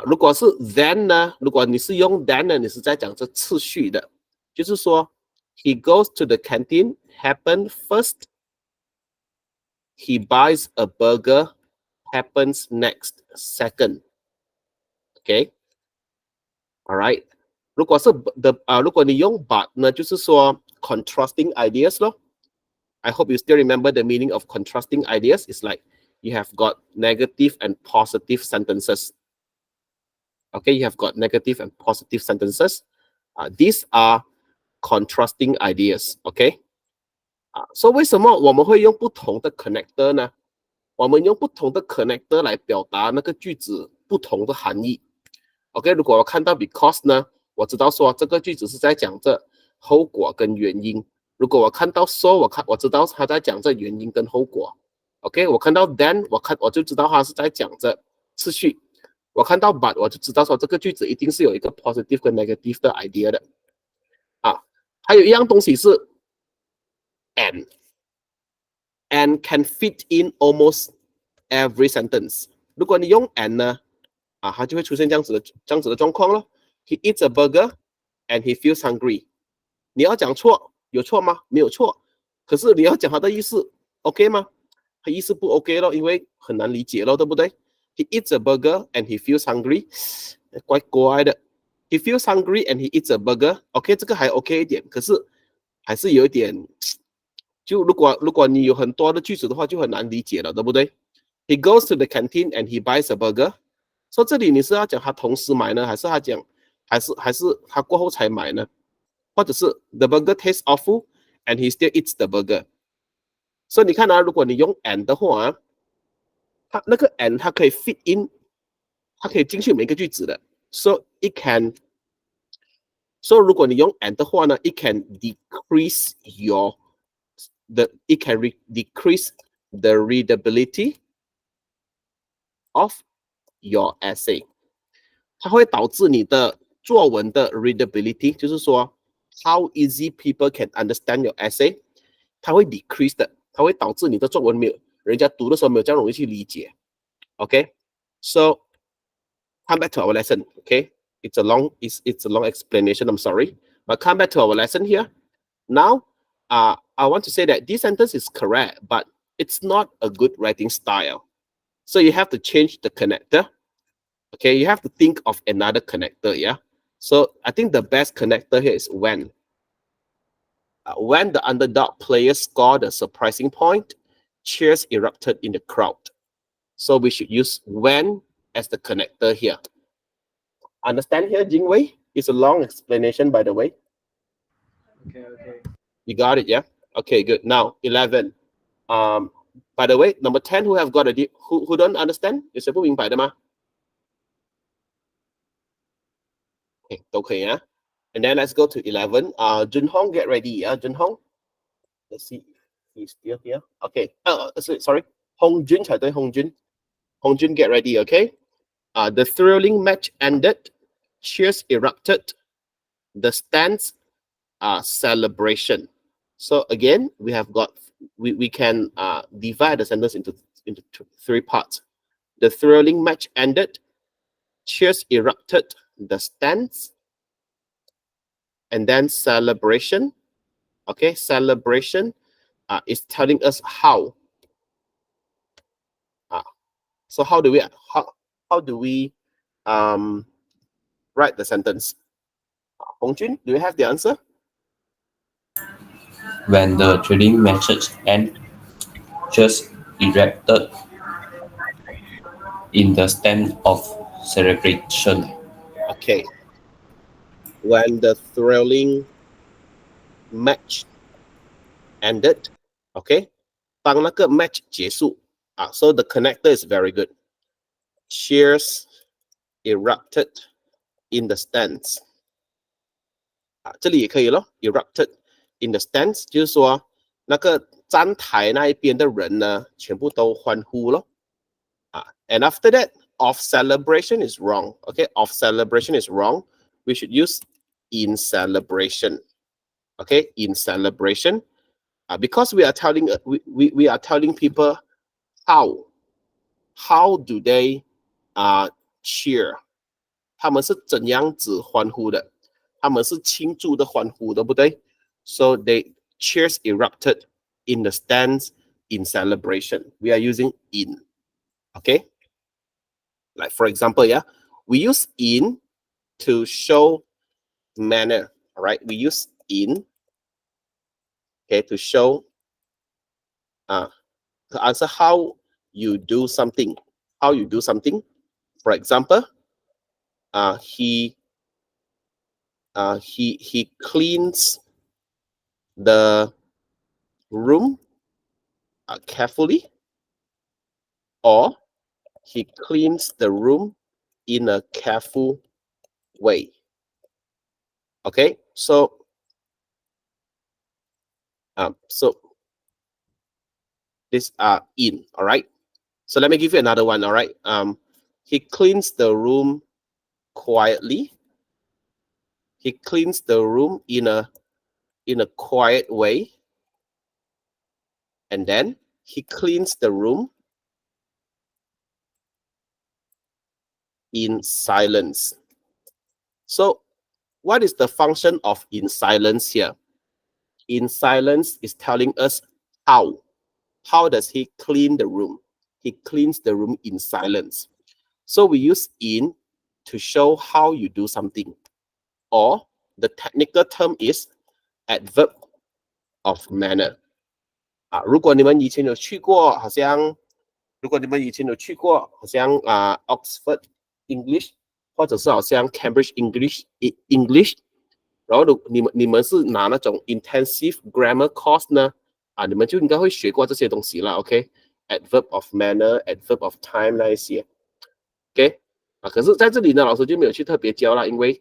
S1: 如果是 then 呢？如果你是用 then 呢，你是在讲这次序的，就是说 he goes to the canteen happen first, he buys a burger happens next second. Okay, all right. 如果是如果你用 but 呢，就是说 contrasting ideas 咯。I hope you still remember the meaning of contrasting ideas. It's like you have got negative and positive sentences. Okay, you have got negative and positive sentences. These are contrasting ideas. Okay. So 为什么我们会用不同的 connector 呢？我们用不同的 connector 来表达那个句子不同的含义。OK， 如果我看到 because 呢，我知道说这个句子是在讲这后果跟原因。如果我看到 so， 我知道他在讲这原因跟后果。OK， 我看到 then， 我就知道他是在讲这次序。我看到 but， 我就知道说这个句子一定是有一个 positive 跟 negative 的 idea 的。还有一样东西是 and can fit in almost every sentence。如果你用 and 呢，它就会出现这样子的状况咯。He eats a burger and he feels hungry。你要讲错，有错吗？没有错。可是你要讲它的意思 ，OK 吗？它意思不 OK 咯，因为很难理解咯，对不对？ He eats a burger and he feels hungry， 怪怪的。He feels hungry and he eats a burger。OK， 这个还 OK 一点，可是还是有一点就如果你有很多的句子的话，就很难理解了，对不对 ？He goes to the canteen and he buys a burger。说这里你是要讲他同时买呢，还是他讲，还是他过后才买呢？或者是 the burger tastes awful and he still eats the burger。所以你看啊，如果你用 and 的话啊，它那个 and 它可以 fit in， 它可以进去每个句子的。So it can， so 如果你用 and 的话呢 ，it can decrease decrease the readability of your essay。它会导致你的作文的 readability， 就是说 how easy people can understand your essay， 它会 decrease 的，它会导致你的作文没有人家读的时候没有这样容易去理解。Okay, so come back to our lesson. Okay, it's a long explanation. I'm sorry, but come back to our lesson here. Now, I want to say that this sentence is correct, but it's not a good writing style. So you have to change the connector. Okay, you have to think of another connector. Yeah. So I think the best connector here is when. When the underdog players scored a surprising point, cheers erupted in the crowd. So we should use when as the connector here. Understand here, Jingwei? It's a long explanation, by the way.
S10: Okay.
S1: You got it, yeah? Okay, good. Now 11. By the way, number 10 who have got a who don't understand? 有谁不明白的吗？ Okay, 都可以啊。And then let's go to 11. Junhong, get ready, yeah, Junhong. Let's see if he's still here. Okay. Sorry. Hongjun 才对 Hongjun. Hongjun, get ready, okay? The thrilling match ended. Cheers erupted. The stands celebration. So again, we have got we can divide the sentence into three parts. The thrilling match ended. Cheers erupted. The stands, and then celebration. Okay, celebration is telling us how. So how do we write the sentence? Hongjun, do you have the answer?
S8: When the thrilling matches end, just erupted in the stand of celebration.
S1: Okay. When the thrilling match ended, okay, 当那个 match 结束so the connector is very good. Cheers erupted in the stands. 这里也可以咯 erupted in the stands 就是说那个站台那一边的人呢全部都欢呼咯and after that of celebration is wrong. Okay, of celebration is wrong. We should use in celebration. Okay, in celebration, because we are telling we are telling people how do they cheer. 他们是怎样子欢呼的？他们是庆祝的欢呼，对不对？ So they cheers erupted in the stands in celebration. We are using in. Okay. Like for example, yeah, we use in to show manner. All right, we use in, okay, to show to answer how you do something. How you do something. For example, he cleans the room carefully, or he cleans the room in a careful way. Okay, so these are in. All right, so let me give you another one. All right, he cleans the room quietly. He cleans the room in a quiet way, and then he cleans the room in silence. So what is the function of in silence here? In silence is telling us how. How does he clean the room? He cleans the room in silence. So we use in to show how you do something. Or the technical term is adverb of manner. 如果你们以前有去过，好像Oxford English， 或者是好像 Cambridge English， 然后你们是拿那种 intensive grammar course 呢，你们就应该会学过这些东西了 ，OK？adverb of manner、adverb of time 那一些 ，OK？ 可是在这里呢，老师就没有去特别教了，因为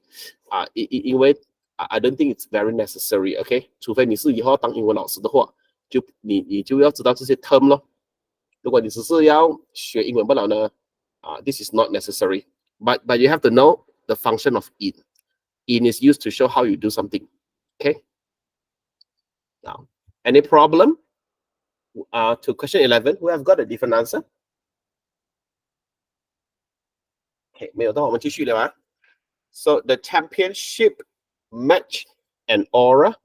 S1: I don't think it's very necessary， OK？ 除非你是以后要当英文老师的话，你就要知道这些 term 咯。如果你只是要学英文不了呢，this is not necessary. But you have to know the function of in. In is used to show how you do something. Okay. Now, any problem? To question 11, who have got a different answer? Okay, 没有的话我们继续聊啊。So the championship match and aura,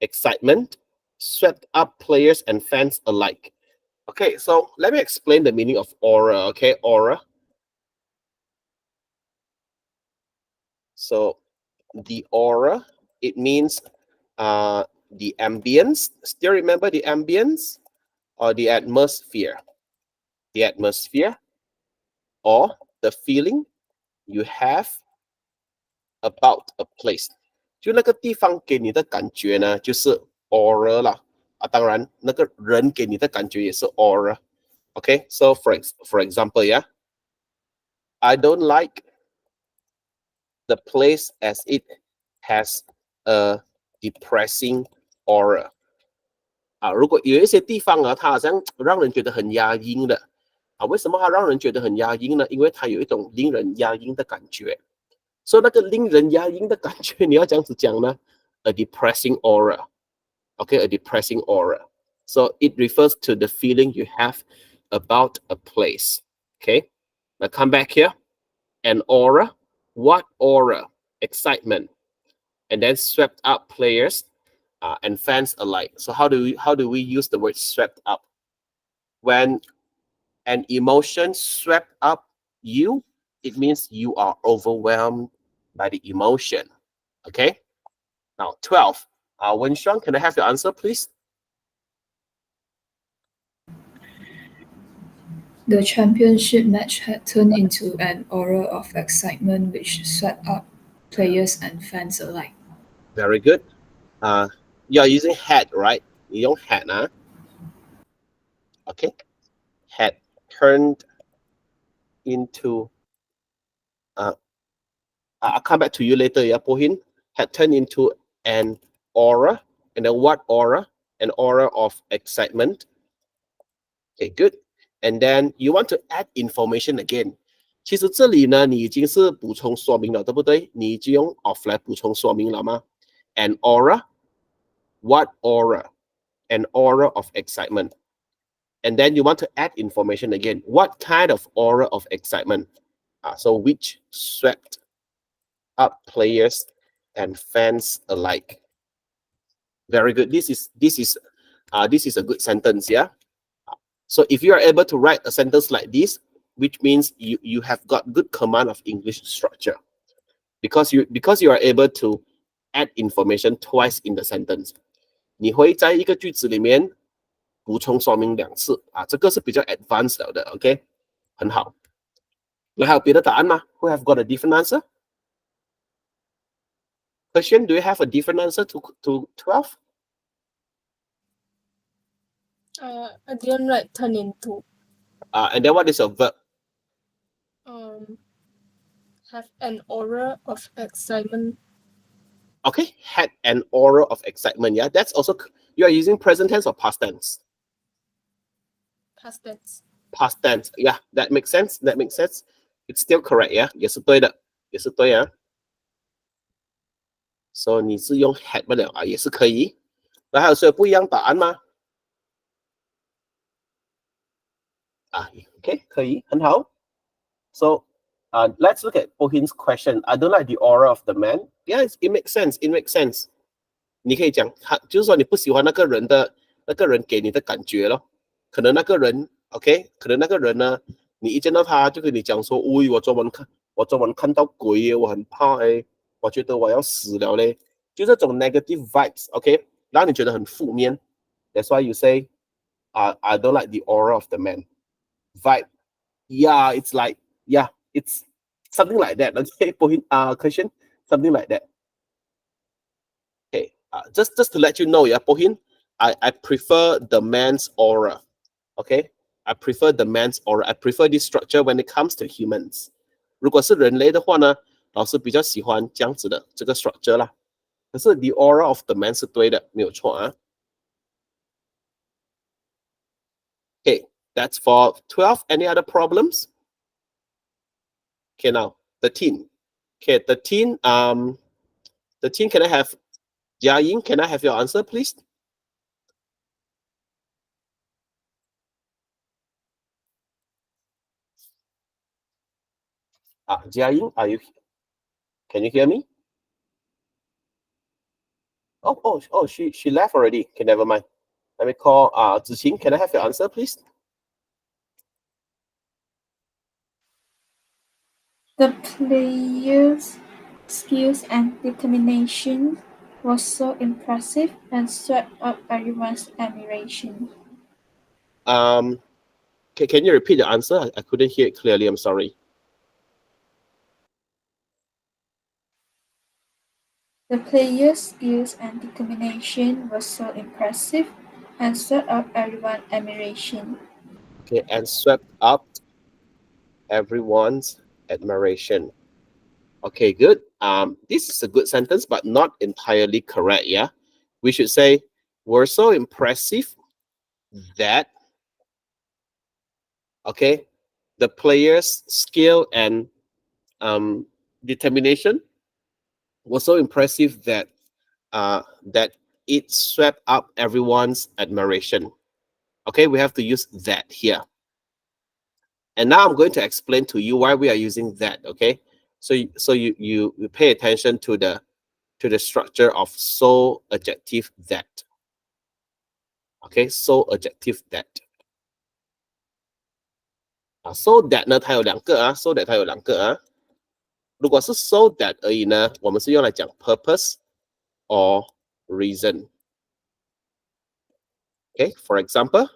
S1: excitement, swept up players and fans alike. Okay, so let me explain the meaning of aura. Okay, aura. So the aura, it means the ambience. Still remember the ambience or the atmosphere? The atmosphere or the feeling you have about a place. 就那个地方给你的感觉呢，就是 aura 啦。当然那个人给你的感觉也是 aura. Okay, so for example, yeah, I don't like the place as it has a depressing aura. 如果有一些地方它好像让人觉得很压抑的为什么它让人觉得很压抑呢？因为它有一种令人压抑的感觉。所以那个令人压抑的感觉，你要这样子讲呢 ？A depressing aura. Okay, a depressing aura. So it refers to the feeling you have about a place. Okay, now come back here. An aura. What aura? Excitement. And then swept up players and fans alike. So how do we use the word swept up? When an emotion swept up you, it means you are overwhelmed by the emotion. Okay? Now 12. Wenshuang, can I have your answer, please?
S5: The championship match had turned into an aura of excitement which swept up players and fans alike.
S1: Very good. You are using had, right? You don't had, huh? Okay. Had turned into I'll come back to you later, yeah, Pohin. Had turned into an aura. And then what aura? An aura of excitement. Okay, good. And then you want to add information again. 其实这里呢，你已经是补充说明了，对不对？你已经用 of 来补充说明了吗？ An aura. What aura? An aura of excitement. And then you want to add information again. What kind of aura of excitement? So which swept up players and fans alike. Very good. This is a good sentence, yeah. So if you are able to write a sentence like this, which means you have got good command of English structure, because you are able to add information twice in the sentence. 你会在一个句子里面补充说明2次这个是比较 advanced 的 ，OK， 很好。有还有别的答案吗 ？Who have got a different answer? Question, do you have a different answer to 12?
S2: I didn't write turn into.
S1: And then what is your verb?
S2: Have an aura of excitement.
S1: Okay, had an aura of excitement. Yeah, that's also, you are using present tense or past tense?
S2: Past tense.
S1: Past tense. Yeah, that makes sense. That makes sense. It's still correct. Yeah, 也是对的，也是对啊。So 你是用 had 不了也是可以。那还有谁有不一样答案吗？Okay, 可以，很好。So, let's look at Pohin's question. I don't like the aura of the man. Yes, it makes sense. It makes sense. 你可以讲，就是说你不喜欢那个人给你的感觉咯。可能那个人 ，OK， 可能那个人呢，你一见到他就跟你讲说，喂，我昨晚看到鬼，我很怕我觉得我要死了嘞。就这种 negative vibes，OK， 让你觉得很负面。That's why you say I don't like the aura of the man. Vibe. Yeah, it's like, yeah, it's something like that. Okay, question, something like that. Okay, just to let you know, yeah, Pohin, I prefer the man's aura. Okay, I prefer the man's aura. I prefer this structure when it comes to humans. 如果是人类的话呢，老师比较喜欢这样子的这个 structure 啦。可是 the aura of the man 是对的，没有错啊。Okay, that's for 12. Any other problems? Okay, now 13. Okay, 13. Can I have Jia Ying? Can I have your answer, please? Jia Ying, can you hear me? Oh, she left already. Okay, never mind. Let me call Ziqing. Can I have your answer, please?
S5: The players' skills and determination was so impressive and swept up everyone's admiration.
S1: Can you repeat the answer? I couldn't hear it clearly. I'm sorry.
S5: The players' skills and determination was so impressive and swept up everyone's admiration.
S1: Okay, and swept up everyone's admiration. Okay, good. This is a good sentence, but not entirely correct. Yeah, we should say we're so impressive that, okay, the players' skill and determination was so impressive that that it swept up everyone's admiration. Okay, we have to use that here. And now I'm going to explain to you why we are using that. Okay, so you pay attention to the structure of so adjective that. Okay, so adjective that. So that 呢，它有两个啊 ，so that 它有两个啊。如果是 so that 而已呢，我们是用来讲 purpose or reason. Okay, for example,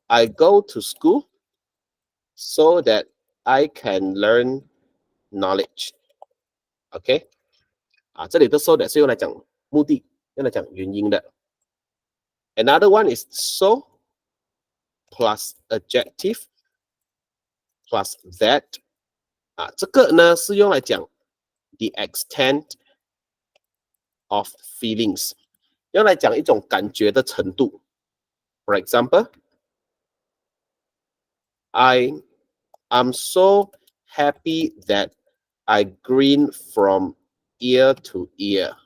S1: I go to school so that I can learn knowledge. Okay, 这里的 so that 是用来讲目的，用来讲原因的。Another one is so plus adjective plus that. 这个呢是用来讲 the extent of feelings， 用来讲一种感觉的程度。For example, I am so happy that I grin from ear to ear.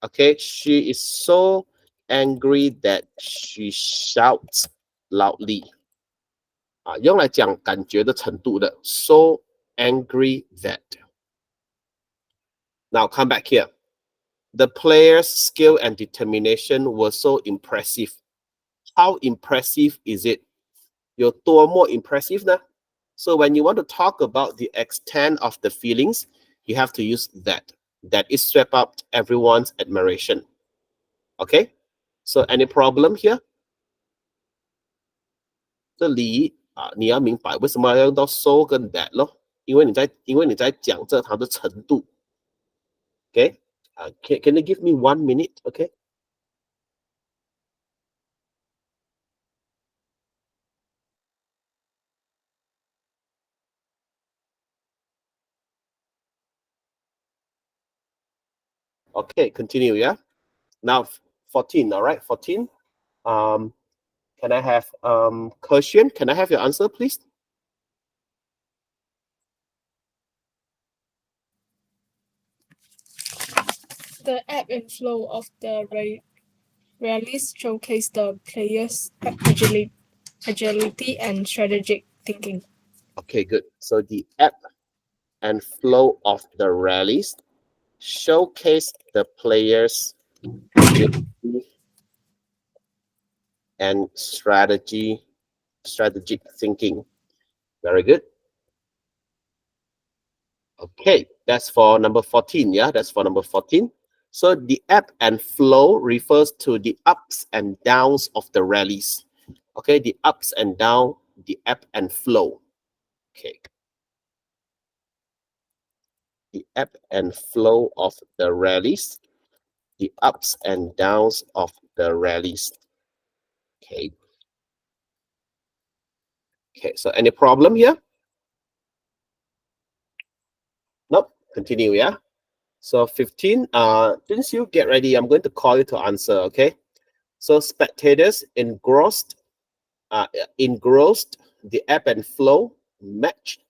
S1: Okay, she is so angry that she shouts loudly. 用来讲感觉的程度的 so angry that. Now come back here. The player's skill and determination were so impressive. How impressive is it? 有多么 impressive 呢? So when you want to talk about the extent of the feelings, you have to use that. That is swept up everyone's admiration. Okay? So any problem here? 这里你要明白为什么要用到 so 跟 that 咯，因为你在讲这它的程度。Okay? Can you give me 1 minute? Okay? Okay, continue, yeah? Now 14, all right? 14. Can I have Kersian? Can I have your answer, please?
S2: The ebb and flow of the rallies showcase the players' agility and strategic thinking.
S1: Okay, good. So the ebb and flow of the rallies showcase the players' agility and strategic thinking. Very good. Okay, that's for number 14. Yeah, that's for number 14. So the ebb and flow refers to the ups and downs of the rallies. Okay, the ups and down, the ebb and flow. Okay. The ebb and flow of the rallies, the ups and downs of the rallies. Okay. Okay, so any problem here? Nope. Continue, yeah? So 15, since you get ready, I'm going to call you to answer, okay? So spectators engrossed the ebb and flow, matched,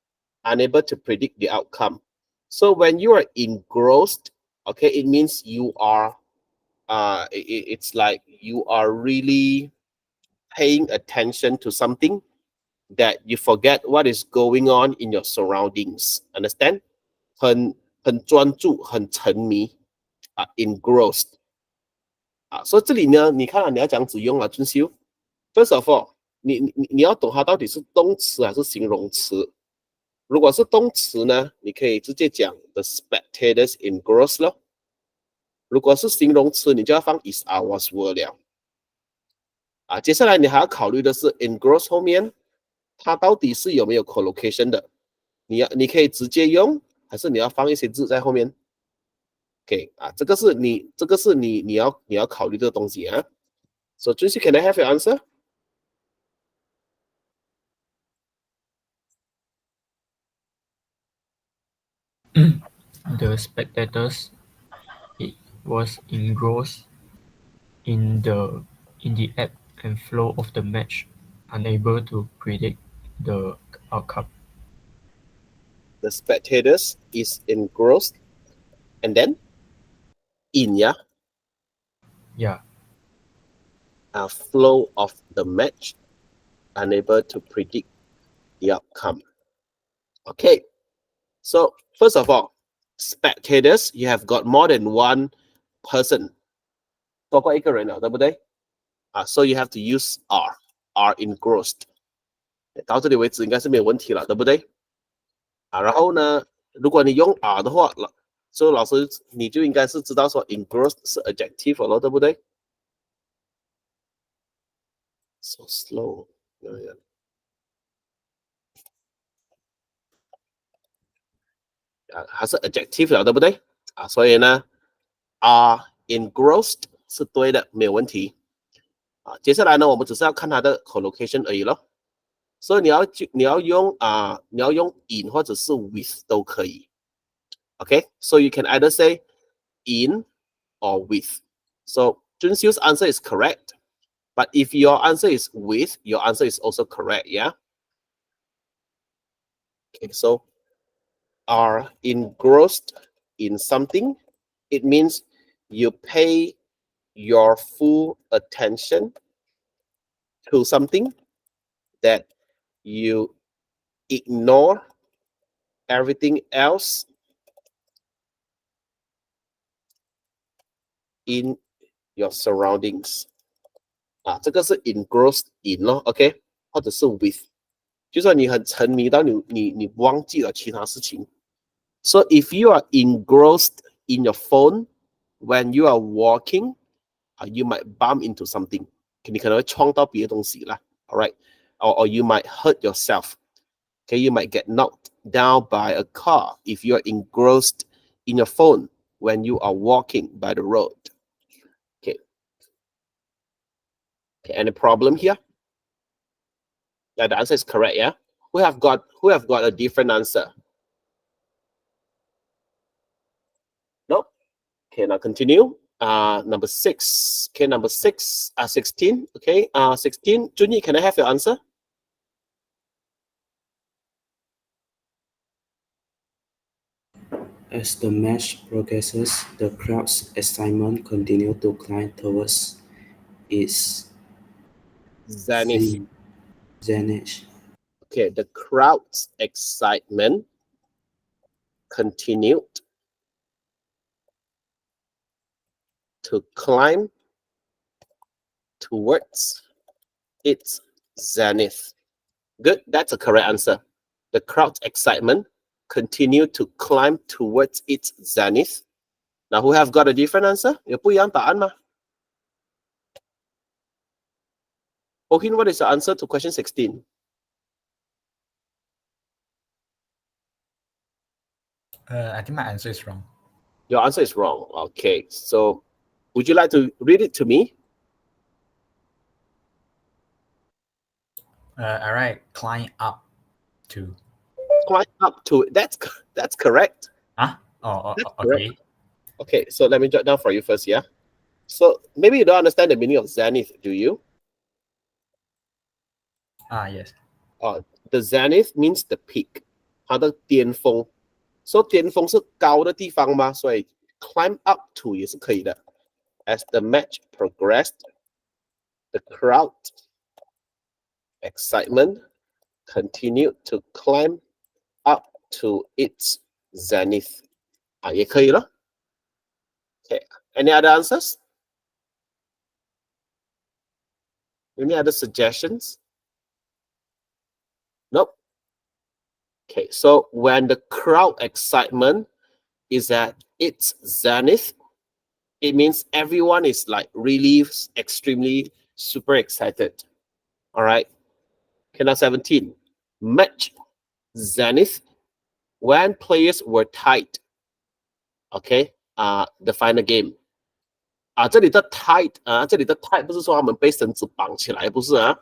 S1: unable to predict the outcome. So when you are engrossed, okay, it means you are, it's like you are really paying attention to something that you forget what is going on in your surroundings. Understand? 很专注，很沉迷，engrossed 所以这里呢，你看你要讲子用遵修。First of all，你要懂它到底是动词还是形容词。如果是动词呢，你可以直接讲 the spectators engrossed 咯。如果是形容词，你就要放 is, are, was, were 了。接下来你还要考虑的是 engross 后面它到底是有没有 collocation 的。你可以直接用，还是你要放一些字在后面 ？OK 这个是你要考虑这个东西啊。So, Tracy, can I have your answer?
S4: The spectators was engrossed in the ebb and flow of the match, unable to predict the outcome.
S1: The spectators is engrossed, and then in yeah. Flow of the match, unable to predict the outcome. Okay, so first of all, spectators, you have got more than one person. 多过一个人了，对不对？So you have to use are engrossed. 到这里为止应该是没有问题了，对不对？然后呢，如果你用 are 的话，所以老师你就应该是知道说 engrossed 是 adjective 了，对不对？So slow. 还是 adjective 了，对不对？所以呢 are engrossed 是对的，没有问题。接下来呢，我们只是要看它的 collocation 而已咯。所以你要用in 或者是 with 都可以。Okay, so you can either say in or with. So Junxiu's answer is correct, but if your answer is with, your answer is also correct. Yeah. Okay, so are engrossed in something, it means you pay your full attention to something that you ignore everything else in your surroundings. 这个是 engrossed in 咯 ，OK， 或者是 with， 就算你很沉迷到你忘记了其他事情。So if you are engrossed in your phone when you are walking, you might bump into something. 你可能会撞到别的东西啦 ，alright, or you might hurt yourself. Okay, you might get knocked down by a car if you are engrossed in your phone when you are walking by the road. Okay, any problem here? Yeah, the answer is correct. Yeah, who have got a different answer? No. Okay, now continue. Number 6. Okay, number 6. 16. Okay, 16. Junyi, can I have your answer?
S10: As the match progresses, the crowd's excitement continues to climb towards its
S1: zenith. Okay, the crowd's excitement continued to climb towards its zenith. Good, that's a correct answer. The crowd's excitement continued to climb towards its zenith. Now, who have got a different answer? 有不一样答案吗？ Ohin, what is the answer to question 16?
S6: I think my answer is wrong.
S1: Your answer is wrong. Okay, so would you like to read it to me?
S6: All right, climb up to.
S1: Climb up to it. That's correct.
S6: Huh? Oh,
S1: That's
S6: okay.
S1: correct. Okay, so let me jot down for you first, yeah? So maybe you don't understand the meaning of zenith, do you?
S6: Yes.
S1: The zenith means the peak. 它的巅峰。So 巅峰是高的地方嘛，所以 climb up to 也是可以的。As the match progressed, the crowd excitement continued to climb up to its zenith. 也可以了。Okay, any other answers? Any other suggestions? Nope. Okay, so when the crowd excitement is at its zenith, it means everyone is like really extremely super excited. All right. Okay, now 17. Match zenith when players were tied. Okay, the final game. 这里的 tied 这里的 tied 不是说他们被绳子绑起来，不是啊。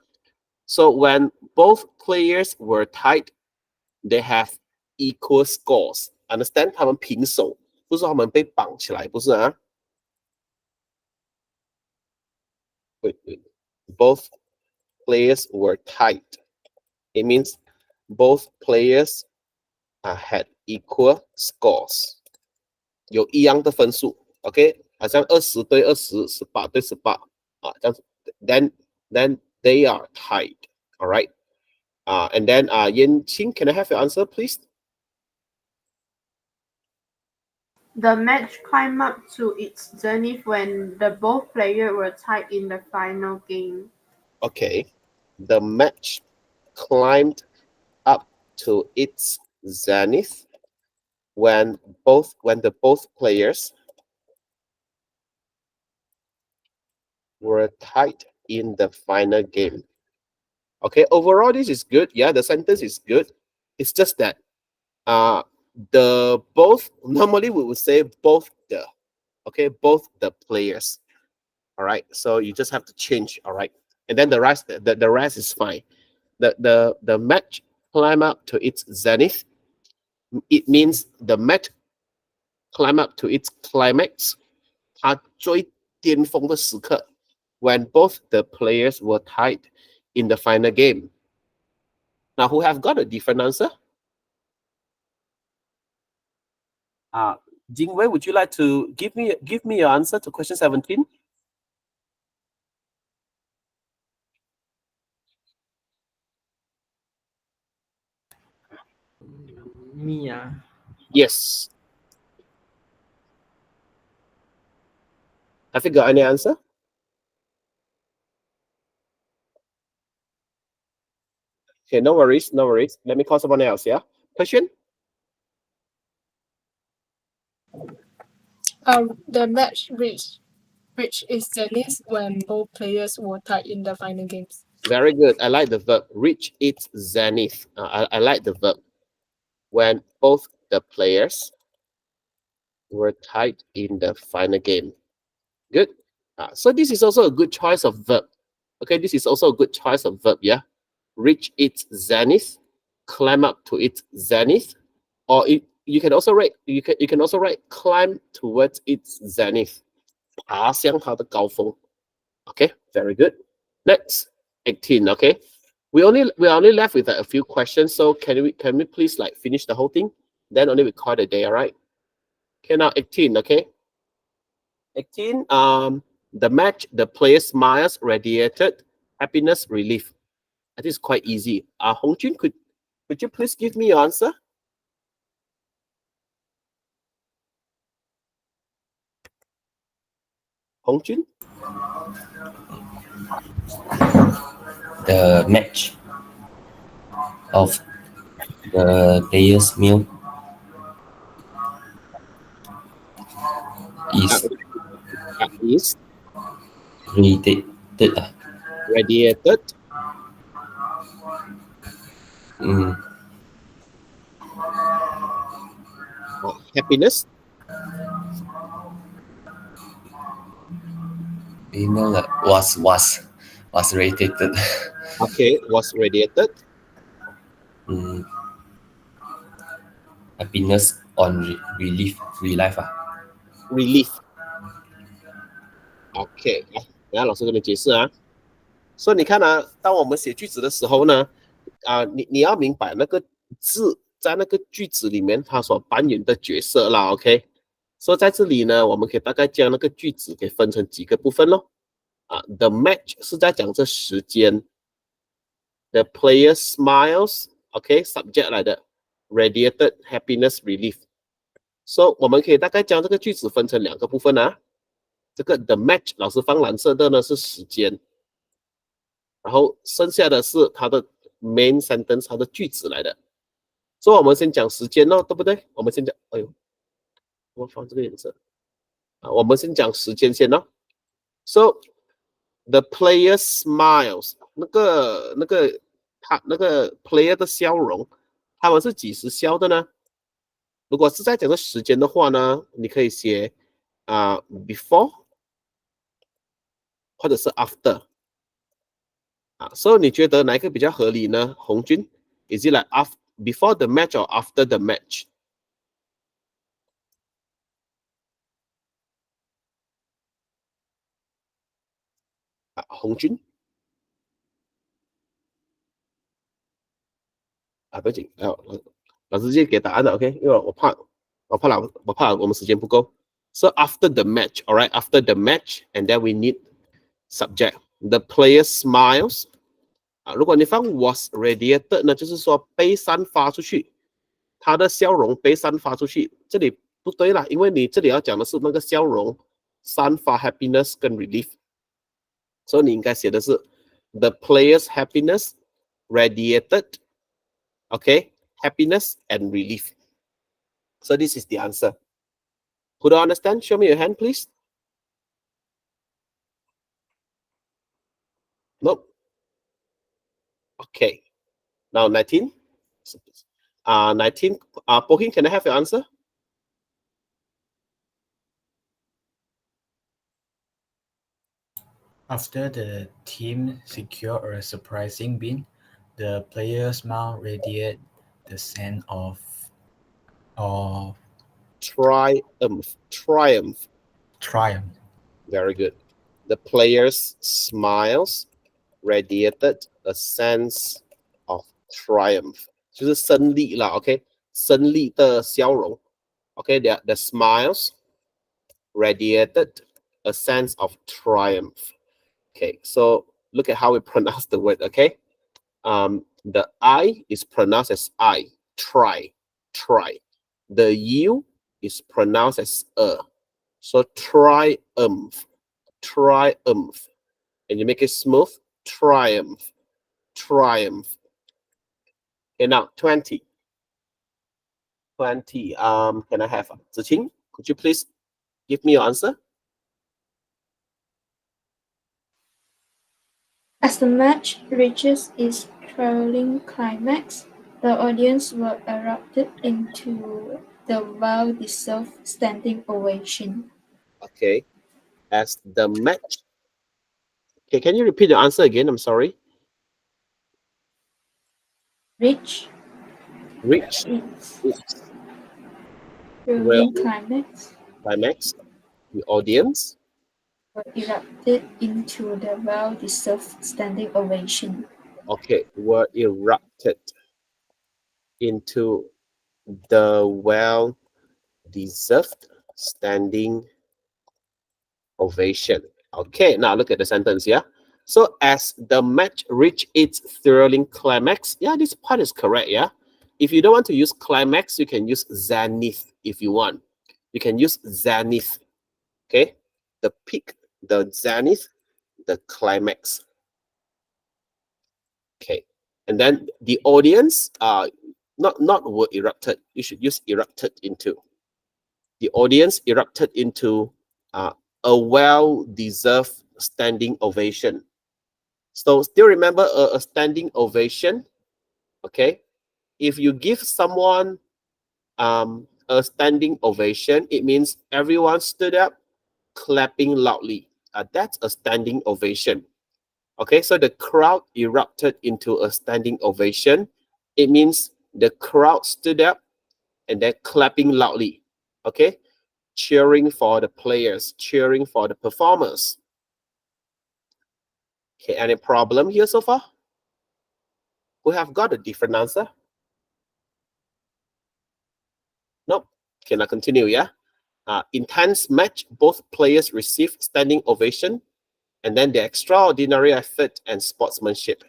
S1: So when both players were tied, they have equal scores. Understand? 他们平手，不是说他们被绑起来，不是啊。Wait. Both players were tied. It means both players had equal scores. 有一样的分数 ，OK， 好像20对20 ，18对18这样子。Then they are tied. All right. And then Yen Qing, can I have your answer, please?
S7: The match climbed up to its zenith when the both players were tied in the final game.
S1: Okay. The match climbed up to its zenith when the both players were tied in the final game. Okay, overall this is good. Yeah, the sentence is good. It's just that the both, normally we would say both the, okay, both the players. All right, so you just have to change. All right, and then the rest is fine. The match climb up to its zenith. It means the match climb up to its climax. 它最巅峰的时刻 when both the players were tied in the final game. Now, who have got a different answer? Jingwei, would you like to give me your answer to question 17?
S4: Me,
S1: Yes. Have you got any answer? Okay, no worries. Let me call someone else, yeah? Question?
S2: The match reached its zenith when both players were tied in the final games.
S1: Very good. I like the verb. Reach its zenith. I like the verb. When both the players were tied in the final game. Good. So this is also a good choice of verb. Okay, this is also a good choice of verb, yeah? Reach its zenith, climb up to its zenith, or you can also write climb towards its zenith. 爬向它的高峰. Okay, very good. Next, 18. Okay, we only left with a few questions. So can we please like finish the whole thing? Then only we call it a day. All right. Okay, now 18. Okay. 18. The match, the players' smiles radiated happiness, relief. I think it's quite easy. Hong Jun, could you please give me your answer? Hong Jun?
S8: The match of the players' meal
S1: is
S8: Radiated.
S1: radiated. Happiness.
S8: You know that was radiated.
S1: Okay, was radiated.
S8: Happiness on relief.
S1: Relief. OK，来，等下老师跟你解释啊。所以你看啊，当我们写句子的时候呢，你要明白那个字在那个句子里面它所扮演的角色啦。OK，所以在这里呢，我们可以大概将那个句子给分成几个部分咯。The match 是在讲这时间。The player smiles，OK，subject 来的 ，radiated happiness relief。So 我们可以大概将这个句子分成两个部分啊。这个 the match 老师放蓝色的呢是时间，然后剩下的是它的 main sentence 它的句子来的。所以我们先讲时间咯，对不对？我们先讲，哎呦，我放这个颜色我们先讲时间先咯。So the player smiles， 那个 player 的笑容，他们是几时笑的呢？如果是在讲个时间的话呢，你可以写before 或者是 after 所以你觉得哪一个比较合理呢？红军 ，Is it like before the match or after the match？红军不要紧，老师直接给答案了 ，OK？ 因为我怕我们时间不够。So after the match, all right? After the match, and then we need subject. The player smiles. 如果你放 was radiated 呢，就是说被散发出去，他的笑容被散发出去。这里不对啦，因为你这里要讲的是那个笑容散发 happiness 跟 relief， 所以你应该写的是 the player's happiness radiated, okay, happiness and relief. So this is the answer. Who don't understand? Show me your hand, please. Nope. Okay. Now 19. 19. Poking, can I have your answer?
S6: After the team secure a surprising win, the players' smile radiate the sense of
S1: Triumph. Very good. The players' smiles radiated a sense of triumph. 就是胜利啦 ，OK， 胜利的笑容 ，OK， the smiles radiated a sense of triumph. Okay, so look at how we pronounce the word. Okay, the I is pronounced as I. Try. The U is pronounced as so triumph. And you make it smooth. Triumph. Okay, now 20. Can I have Ziqing? Could you please give me your answer?
S5: As the match reaches its thrilling climax, the audience were erupted into the well-deserved standing ovation.
S1: Okay. As the match. Okay, can you repeat the answer again? I'm sorry.
S5: Reach
S1: Its
S5: thrilling climax,
S1: the audience
S5: were erupted into the well-deserved standing ovation.
S1: Okay, were erupted into the well-deserved standing ovation. Okay, now look at the sentence here. So as the match reached its thrilling climax, yeah, this part is correct, yeah. If you don't want to use climax, you can use zenith if you want. You can use zenith, okay? The peak, the zenith, the climax. Okay, and then the audience, not were erupted. You should use erupted into. The audience erupted into a a well-deserved standing ovation. So still remember a standing ovation, okay? If you give someone a standing ovation, it means everyone stood up, clapping loudly. That's a standing ovation. Okay, so the crowd erupted into a standing ovation. It means the crowd stood up and they're clapping loudly. Okay, cheering for the players, cheering for the performers. Okay, any problem here so far? We have got a different answer. Nope. Can I continue? Yeah. Intense match. Both players received standing ovation, and then the extraordinary effort and sportsmanship.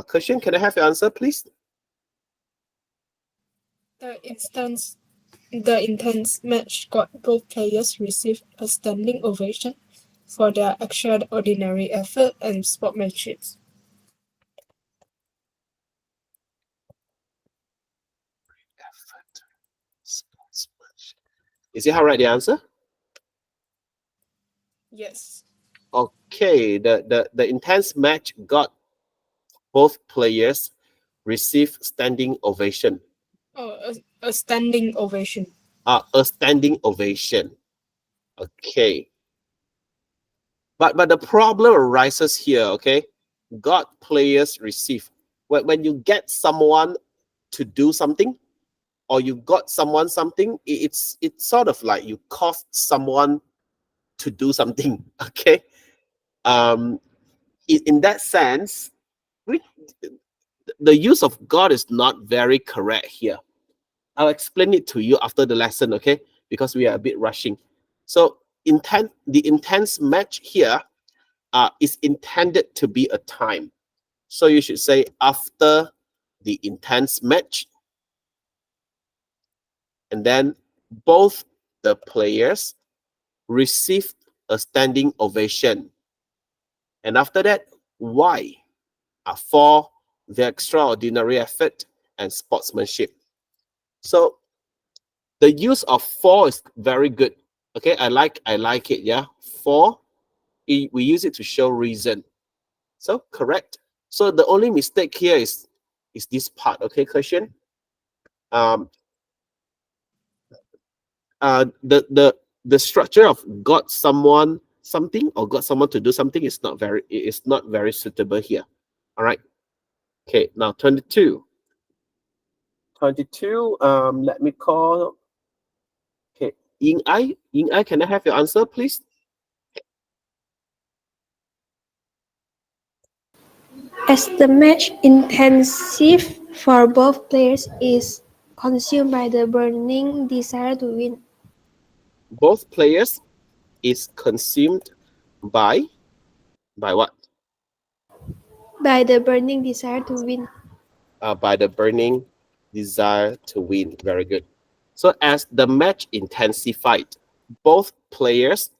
S1: Christian, can I have your answer, please?
S2: The intense match got both players received a standing ovation for their extraordinary effort and sportsmanship.
S1: Is it how right the answer?
S2: Yes.
S1: Okay, the intense match got both players receive standing ovation.
S2: Oh, a standing ovation.
S1: A standing ovation. Okay. But the problem arises here, okay? Got players receive. When you get someone to do something, or you got someone something, it's sort of like you cost someone to do something, okay? In that sense, the use of God is not very correct here. I'll explain it to you after the lesson, okay? Because we are a bit rushing. So the intense match here is intended to be a time. So you should say after the intense match. And then both the players received a standing ovation. And after that, why? For the extraordinary effort and sportsmanship. So the use of for is very good. Okay, I like it. Yeah, for we use it to show reason. So correct. So the only mistake here is this part. Okay, question. The structure of got someone something or got someone to do something is not very suitable here. All right. Okay, now 22. 22. Let me call. Okay, Ying Ai, can I have your answer, please?
S9: As the match intensive for both players is consumed by the burning desire to win.
S1: Both players is consumed by what?
S9: By the burning desire to win.
S1: By the burning desire to win. Very good. So as the match intensified, both players,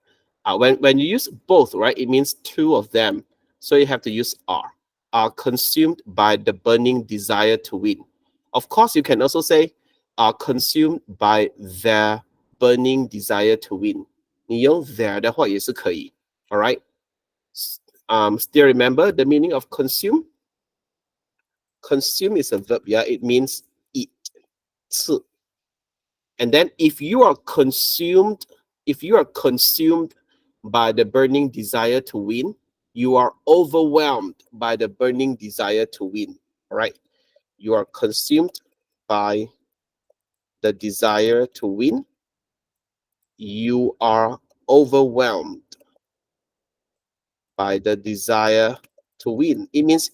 S1: when you use both, right, it means two of them. So you have to use are consumed by the burning desire to win. Of course, you can also say are consumed by their burning desire to win. 你用 their 的话也是可以. All right. Still remember the meaning of consume? Consume is a verb, yeah. It means eat. 吃. And then if you are consumed by the burning desire to win, you are overwhelmed by the burning desire to win. All right. You are consumed by the desire to win. You are overwhelmed by the desire to win. It means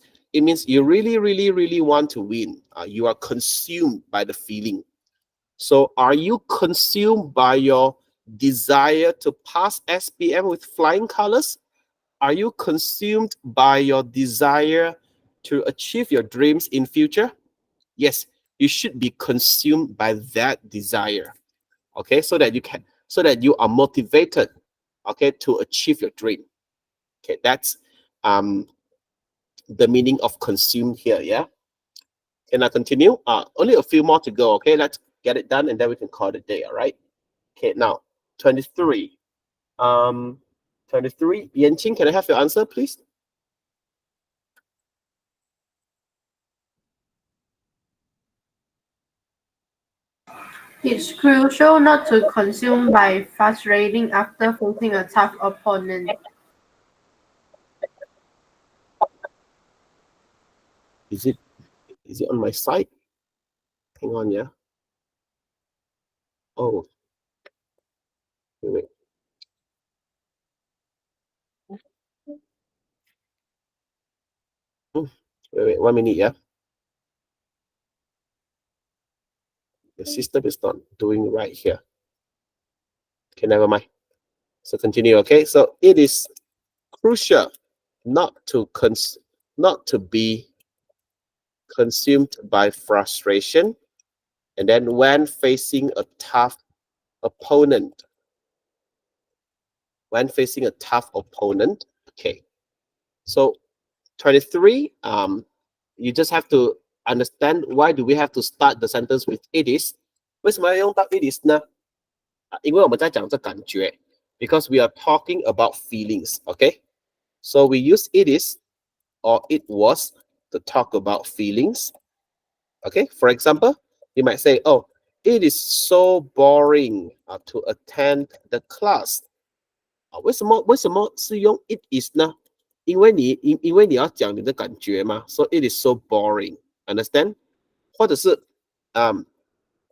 S1: you really want to win. You are consumed by the feeling. So are you consumed by your desire to pass SPM with flying colors? Are you consumed by your desire to achieve your dreams in future? Yes, you should be consumed by that desire. Okay, so that you are motivated, okay, to achieve your dream. Okay, that's the meaning of consumed here, yeah? Can I continue? Only a few more to go, okay? Let's get it done and then we can call it a day, all right? Okay, now 23. 23. Yanqing, can I have your answer, please?
S7: It's crucial not to consume by frustrating after facing a tough opponent.
S1: Is it on my side? Hang on, yeah. Oh. Wait. Wait, 1 minute, yeah. The system is not doing right here. Okay, never mind. So continue, okay? So it is crucial not to be consumed by frustration, and then when facing a tough opponent, okay. So 23, you just have to understand why do we have to start the sentence with it is. 为什么要用到 it is 呢？因为我们在讲这感觉 because we are talking about feelings, okay? So we use it is or it was to talk about feelings. Okay, for example, you might say, oh, it is so boring to attend the class. 为什么是用 it is 呢？因为你要讲你的感觉嘛， so it is so boring. Understand? 或者是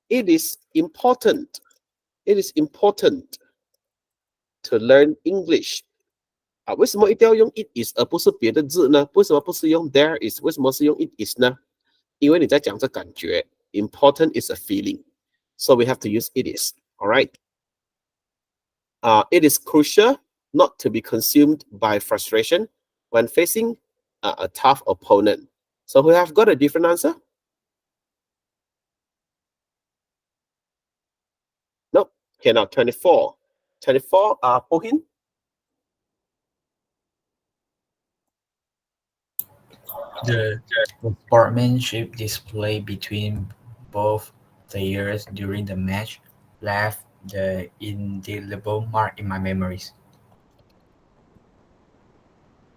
S1: it is important. It is important to learn English. 为什么一定要用 it is 而不是别的字呢？为什么不是用 there is？ 为什么是用 it is 呢？因为你在讲这感觉 important is a feeling. So we have to use it is. All right. It is crucial not to be consumed by frustration when facing a tough opponent. So we have got a different answer? Nope. Okay, now 24. 24, Pohin?
S6: The sportsmanship display between both players during the match left the indelible mark in my memories.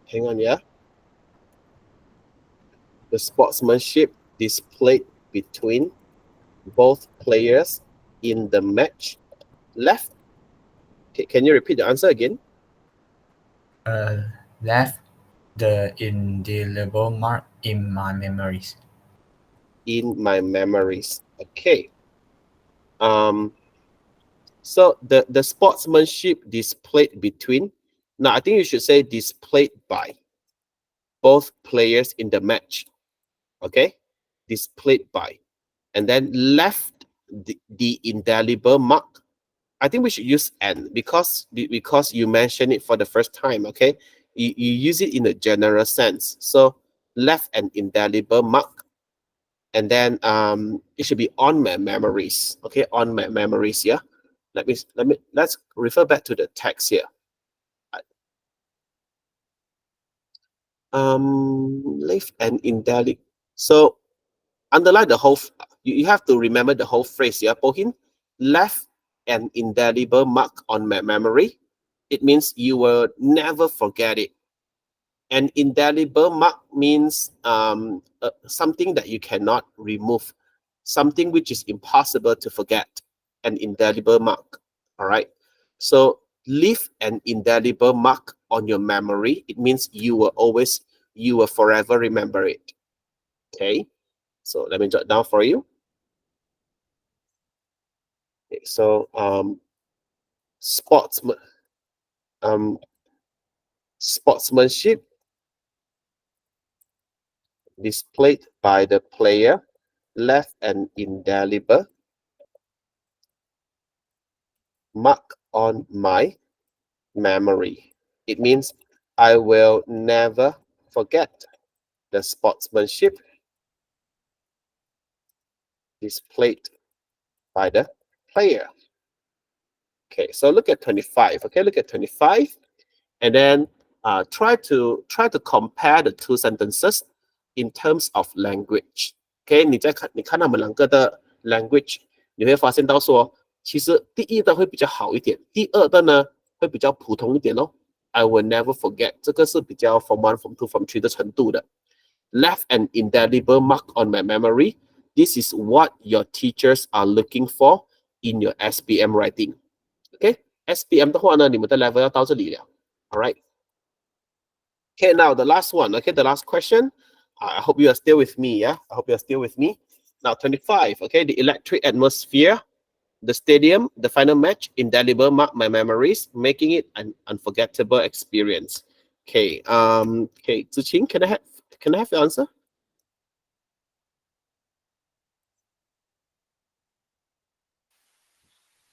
S1: Hang on, yeah. The sportsmanship displayed between both players in the match left. Okay, can you repeat the answer again?
S6: Left the indelible mark in my memories.
S1: In my memories. Okay. So the sportsmanship displayed between. Now I think you should say displayed by both players in the match. Okay, displayed by, and then left the indelible mark. I think we should use "and" because you mentioned it for the first time. Okay, you use it in a general sense. So left an indelible mark, and then it should be on my memories. Okay, on my memories. Yeah, let's refer back to the text here. Left an indelible. So underline the whole. You have to remember the whole phrase. Yeah, Pohin, left an indelible mark on my memory. It means you will never forget it. An indelible mark means something that you cannot remove, something which is impossible to forget. An indelible mark. All right. So leave an indelible mark on your memory. It means you will forever remember it. Okay. So let me jot down for you. Okay, so sportsmanship displayed by the player left an indelible mark on my memory. It means I will never forget the sportsmanship displayed by the player. Okay, so look at 25. Okay, look at 25, and then try to compare the two sentences in terms of language. Okay, 你看他们两个的 language， 你会发现到说，其实第一的会比较好一点，第二的呢会比较普通一点咯。I will never forget， 这个是比较 Form 1 Form 2 Form 3的程度的。Left an indelible mark on my memory. This is what your teachers are looking for in your SPM writing. Okay, SPM 的话呢，你们的 level 要到这里了。All right. Okay, now the last one. Okay, the last question. I hope you are still with me. Yeah, I hope you are still with me. Now 25. Okay, the electric atmosphere, the stadium, the final match, indelible mark my memories, making it an unforgettable experience. Okay. Okay, Ziqing, can I have your answer?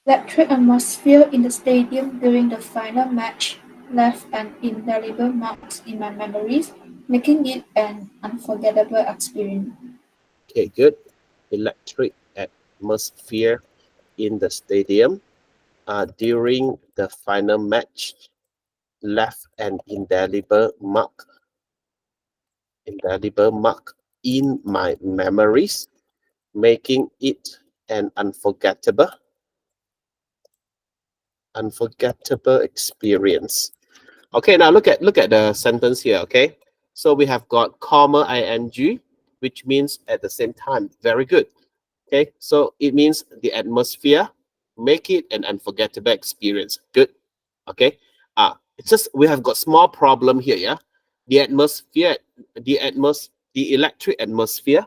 S5: Electric atmosphere in the stadium during the final match left an indelible mark in my memories, making it an unforgettable experience.
S1: Okay, good. Electric atmosphere in the stadium during the final match left an indelible mark in my memories, making it an unforgettable experience. Okay, now look at the sentence here. Okay, so we have got comma ing, which means at the same time. Very good. Okay, so it means the atmosphere, make it an unforgettable experience. Good. Okay, it's just we have got small problem here. Yeah, the atmosphere, the electric atmosphere,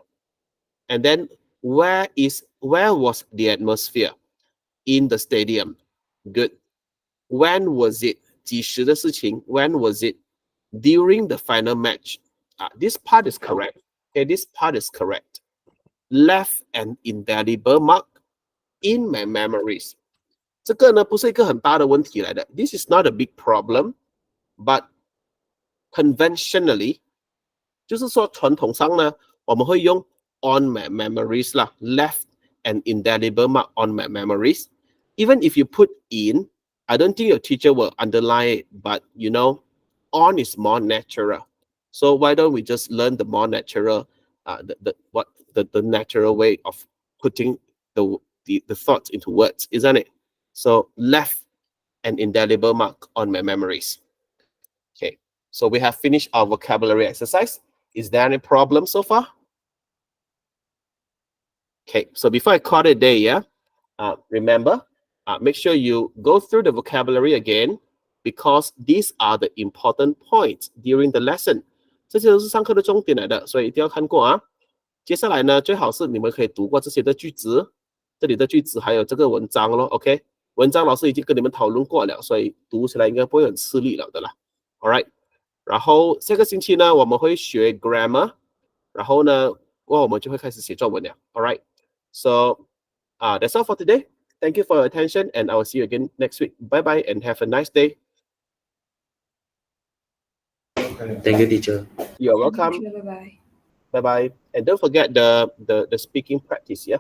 S1: and then where was the atmosphere? In the stadium. Good. When was it? 几时的事情? When was it? During the final match. This part is correct. Okay, this part is correct. Left an indelible mark in my memories. 这个呢不是一个很大的问题来的. This is not a big problem, but conventionally, 就是说传统上呢，我们会用 on my memories 啦 ，left an indelible mark on my memories. Even if you put in, I don't think your teacher will underline it, but you know, on is more natural. So why don't we just learn the more natural, the natural way of putting the thoughts into words, isn't it? So left an indelible mark on my memories. Okay, so we have finished our vocabulary exercise. Is there any problem so far? Okay, so before I call it a day, yeah, remember, make sure you go through the vocabulary again because these are the important points during the lesson. 这些都是上课的重点来的，所以一定要看过啊。接下来呢，最好是你们可以读过这些的句子，这里的句子还有这个文章咯。OK， 文章老师已经跟你们讨论过了，所以读起来应该不会很吃力了的啦。All right， 然后下个星期呢，我们会学 grammar， 然后呢，我们就会开始写作文了。All right，so that's all for today. Thank you for your attention, and I will see you again next week. Bye bye, and have a nice day.
S10: Thank you, teacher.
S1: You're welcome.
S3: Bye bye.
S1: Bye bye, and don't forget the speaking practice. Yeah.